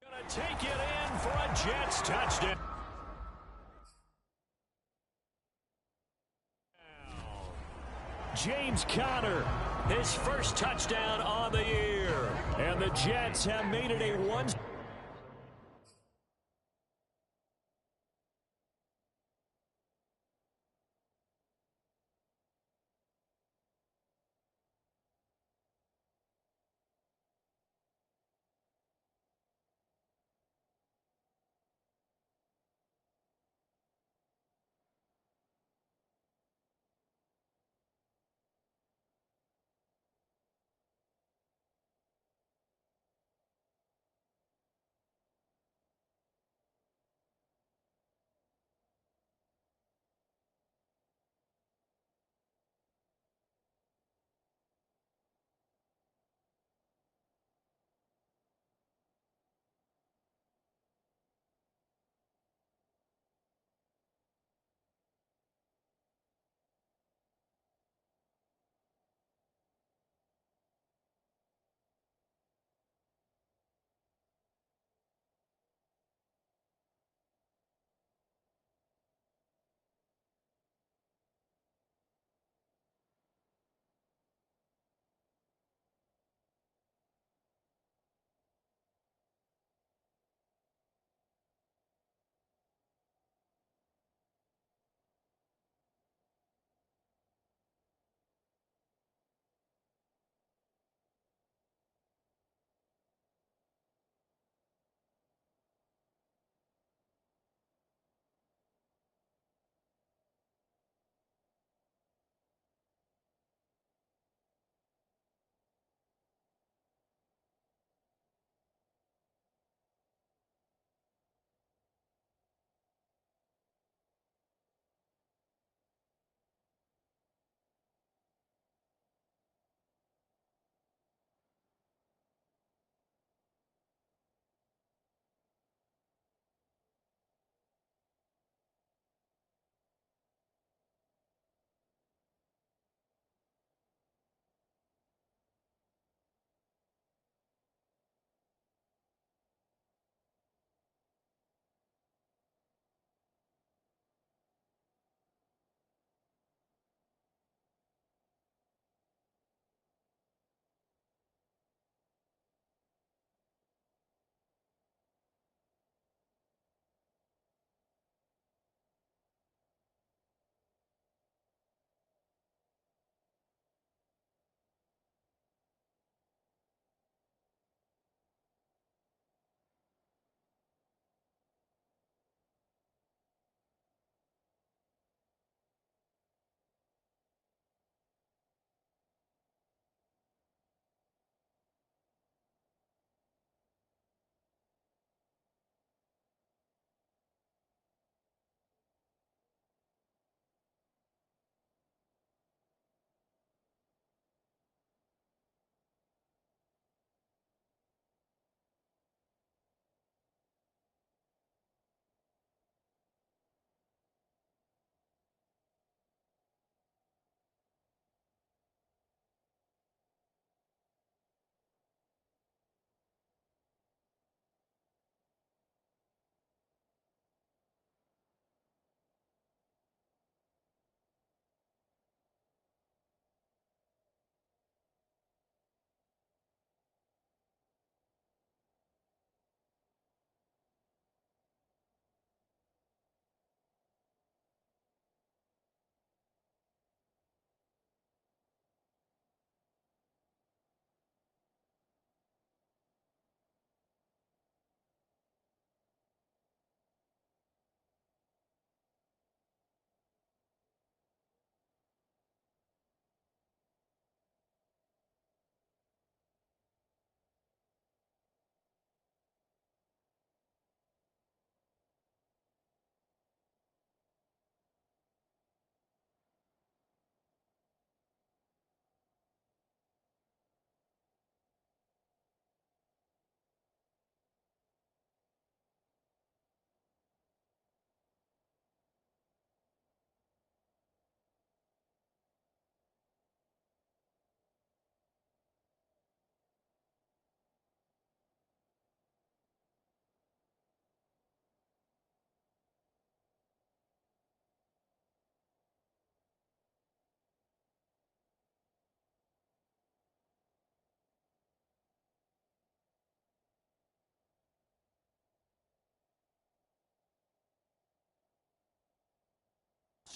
S2: Gonna take it in for a Jets touchdown. James Conner, his first touchdown on the year. And the Jets have made it a 1.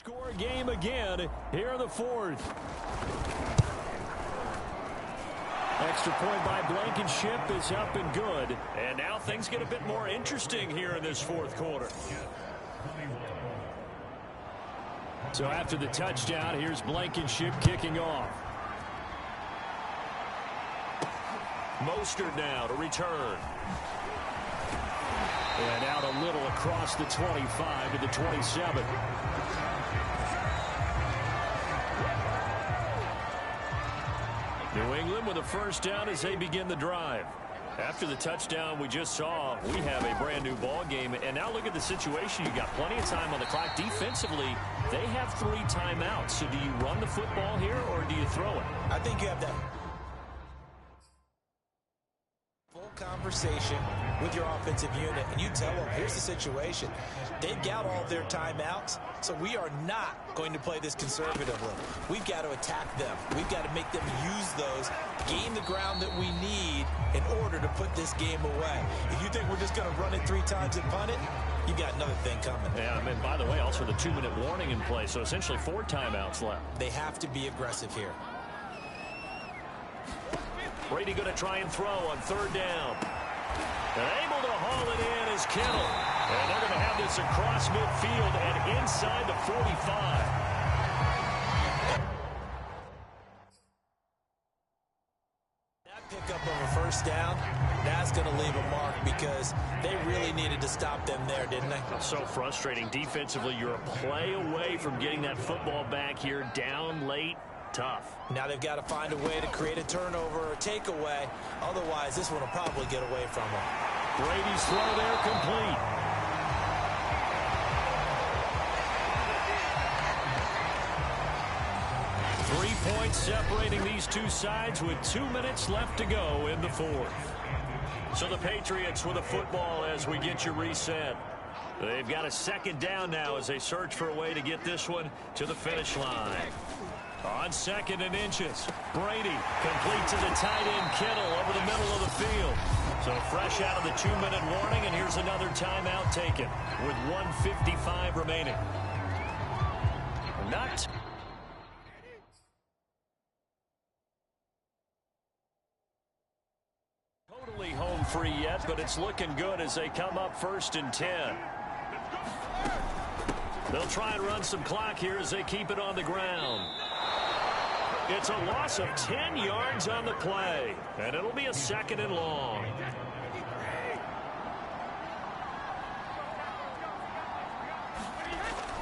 S5: One-score game again here in the fourth. Extra point by Blankenship is up and good. And now things get a bit more interesting here in this fourth quarter. So after the touchdown, here's Blankenship kicking off. Mostert now to return. And out a little across the 25 to the 27. New England with a first down as they begin the drive. After the touchdown we just saw, we have a brand new ball game. And now look at the situation. You got plenty of time on the clock. Defensively, they have 3 timeouts. So do you run the football here or do you throw it?
S3: I think you have that full conversation with your offensive unit, and you tell them, here's the situation. They've got all their timeouts, so we are not going to play this conservatively. We've got to attack them. We've got to make them use those, gain the ground that we need in order to put this game away. If you think we're just going to run it 3 times and punt it, you got another thing coming.
S5: Yeah, I mean, by the way, also the 2-minute warning in place, so essentially 4 timeouts left.
S3: They have to be aggressive here.
S5: Brady going to try and throw on 3rd down. And able to haul it in is Kittle. And they're going to have this across midfield and inside the 45.
S3: That pickup of a first down, that's going to leave a mark because they really needed to stop them there, didn't they?
S5: So frustrating. Defensively, you're a play away from getting that football back here down late. Tough.
S3: Now they've got to find a way to create a turnover or takeaway. Otherwise, this one will probably get away from them.
S5: Brady's throw there complete. Three points separating these two sides with 2 minutes left to go in the fourth. So the Patriots with a football as we get you reset. They've got a 2nd down now as they search for a way to get this one to the finish line. On 2nd and inches, Brady complete to the tight end Kittle over the middle of the field. So fresh out of the 2-minute warning, and here's another timeout taken with 1:55 remaining. Not totally home free yet, but it's looking good as they come up 1st and 10. They'll try and run some clock here as they keep it on the ground. It's a loss of 10 yards on the play, and it'll be a 2nd and long.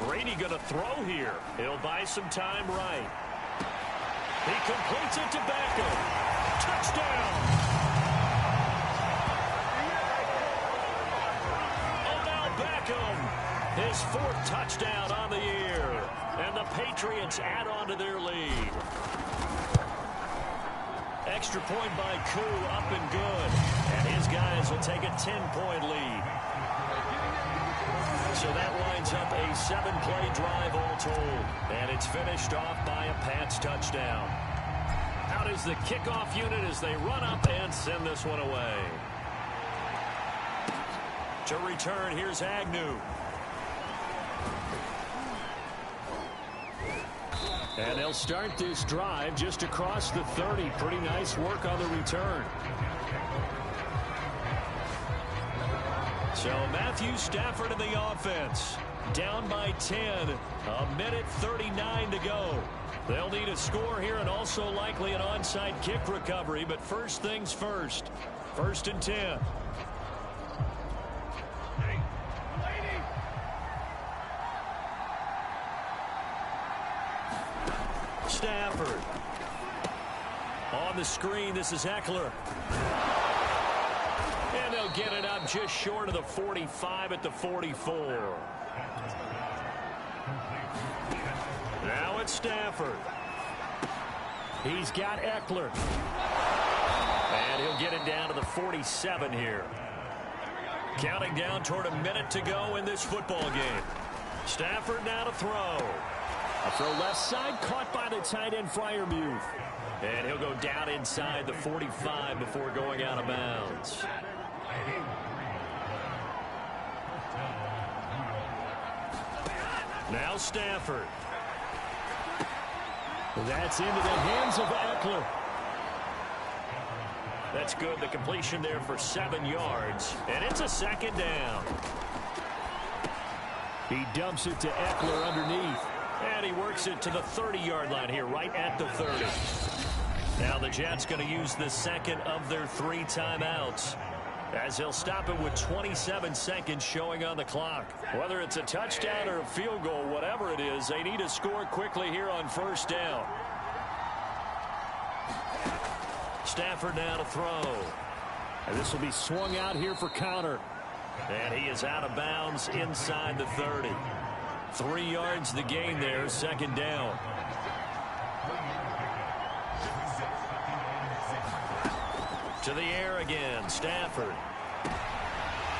S5: Brady going to throw here. He'll buy some time right. He completes it to Beckham. Touchdown! Odell Beckham, his 4th touchdown on the year. And the Patriots add on to their lead. Extra point by Koo, up and good. And his guys will take a 10-point lead. So that lines up a 7-play drive all told. And it's finished off by a Pats touchdown. Out is the kickoff unit as they run up and send this one away. To return, here's Agnew. And they'll start this drive just across the 30. Pretty nice work on the return. So Matthew Stafford in the offense. Down by 10. 1:39 to go. They'll need a score here and also likely an onside kick recovery. But first things first. 1st and 10. Stafford. On the screen, this is Eckler. And they'll get it up just short of the 45 at the 44. Now it's Stafford. He's got Eckler. And he'll get it down to the 47 here. Counting down toward a minute to go in this football game. Stafford now to throw. A throw left side, caught by the tight end Freiermuth. And he'll go down inside the 45 before going out of bounds. Now Stafford. That's into the hands of Eckler. That's good. The completion there for 7 yards. And it's a second down. He dumps it to Eckler underneath. And he works it to the 30-yard line here, right at the 30. Now the Jets going to use the second of their 3 timeouts, as he'll stop it with 27 seconds showing on the clock. Whether it's a touchdown or a field goal, whatever it is, they need to score quickly here on first down. Stafford now to throw. And this will be swung out here for counter. And he is out of bounds inside the 30. 3 yards the gain there, second down. To the air again, Stafford.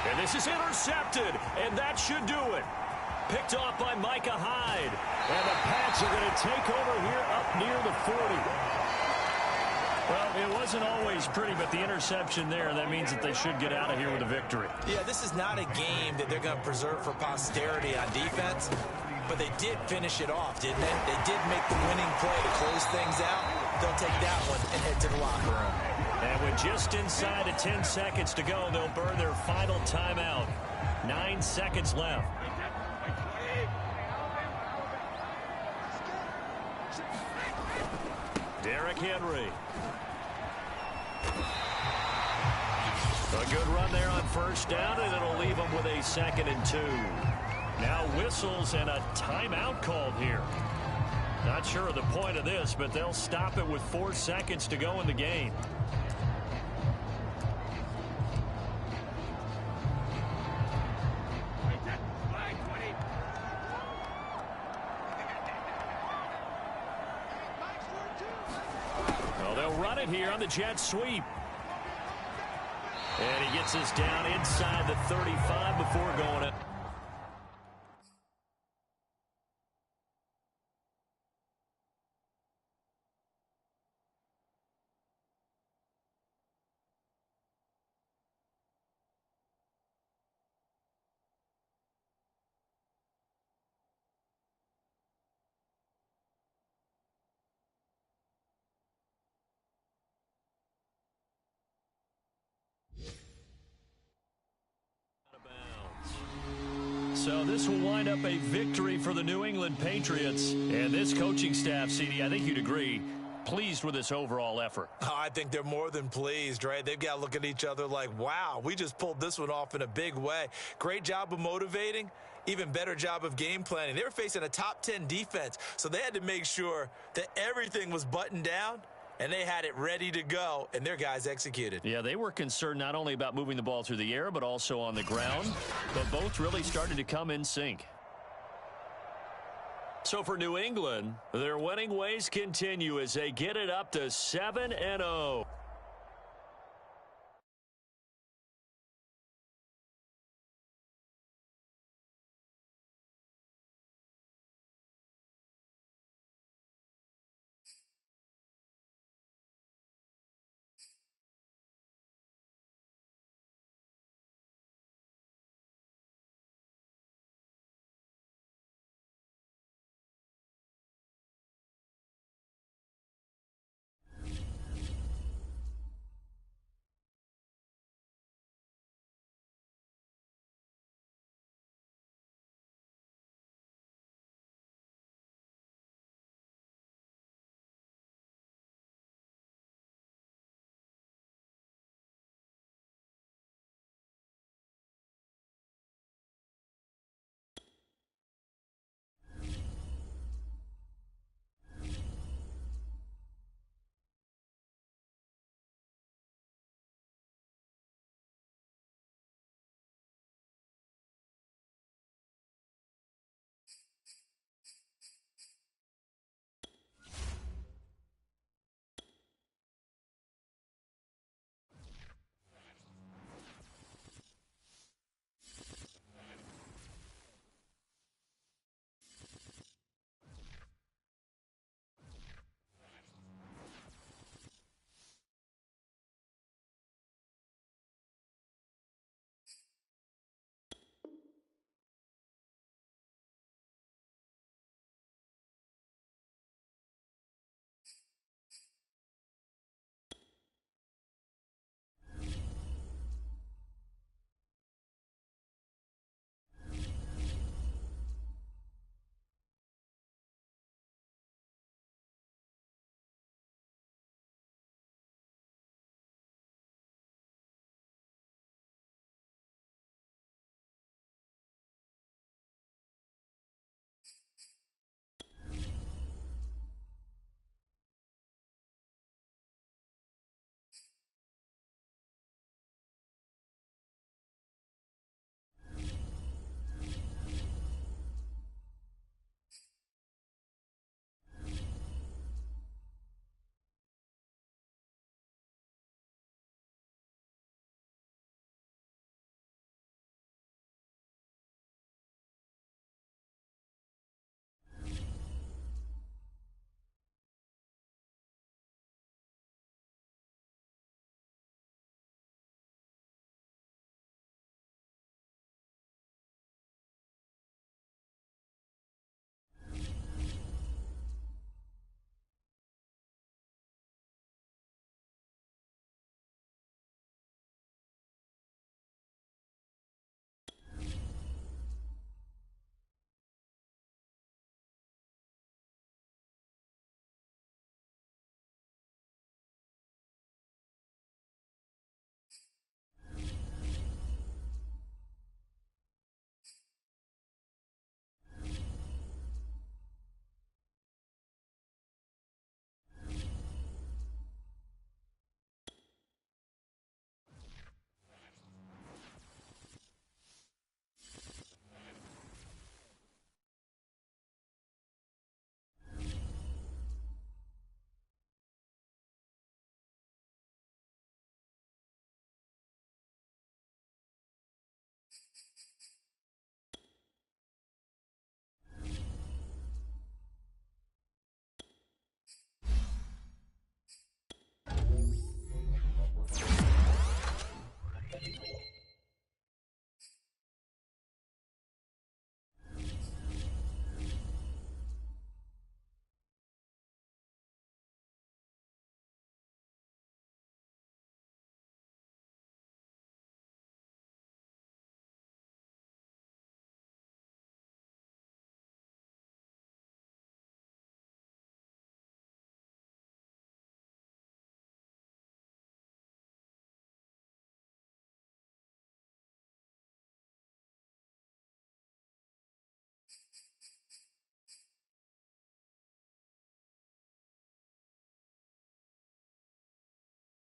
S5: And this is intercepted, and that should do it. Picked off by Micah Hyde. And the Pats are going to take over here up near the 40. Well, it wasn't always pretty, but the interception there, that means that they should get out of here with a victory.
S3: Yeah, this is not a game that they're going to preserve for posterity on defense, but they did finish it off, didn't they? They did make the winning play to close things out. They'll take that one and head to the locker room.
S5: And with just inside of 10 seconds to go, they'll burn their final timeout. 9 seconds left. Derrick Henry. A good run there on first down, and it'll leave them with a 2nd and 2. Now whistles and a timeout called here. Not sure of the point of this, but they'll stop it with 4 seconds to go in the game. Well, they'll run it here on the jet sweep. And he gets us down inside the 35 before going up. So this will wind up a victory for the New England Patriots. And this coaching staff, CD, I think you'd agree, pleased with this overall effort.
S3: Oh, I think they're more than pleased, right? They've got to look at each other like, wow, we just pulled this one off in a big way. Great job of motivating. Even better job of game planning. They were facing a top 10 defense, so they had to make sure that everything was buttoned down, and they had it ready to go, and their guys executed.
S5: Yeah, they were concerned not only about moving the ball through the air, but also on the ground. But both really started to come in sync. So for New England, their winning ways continue as they get it up to 7-0.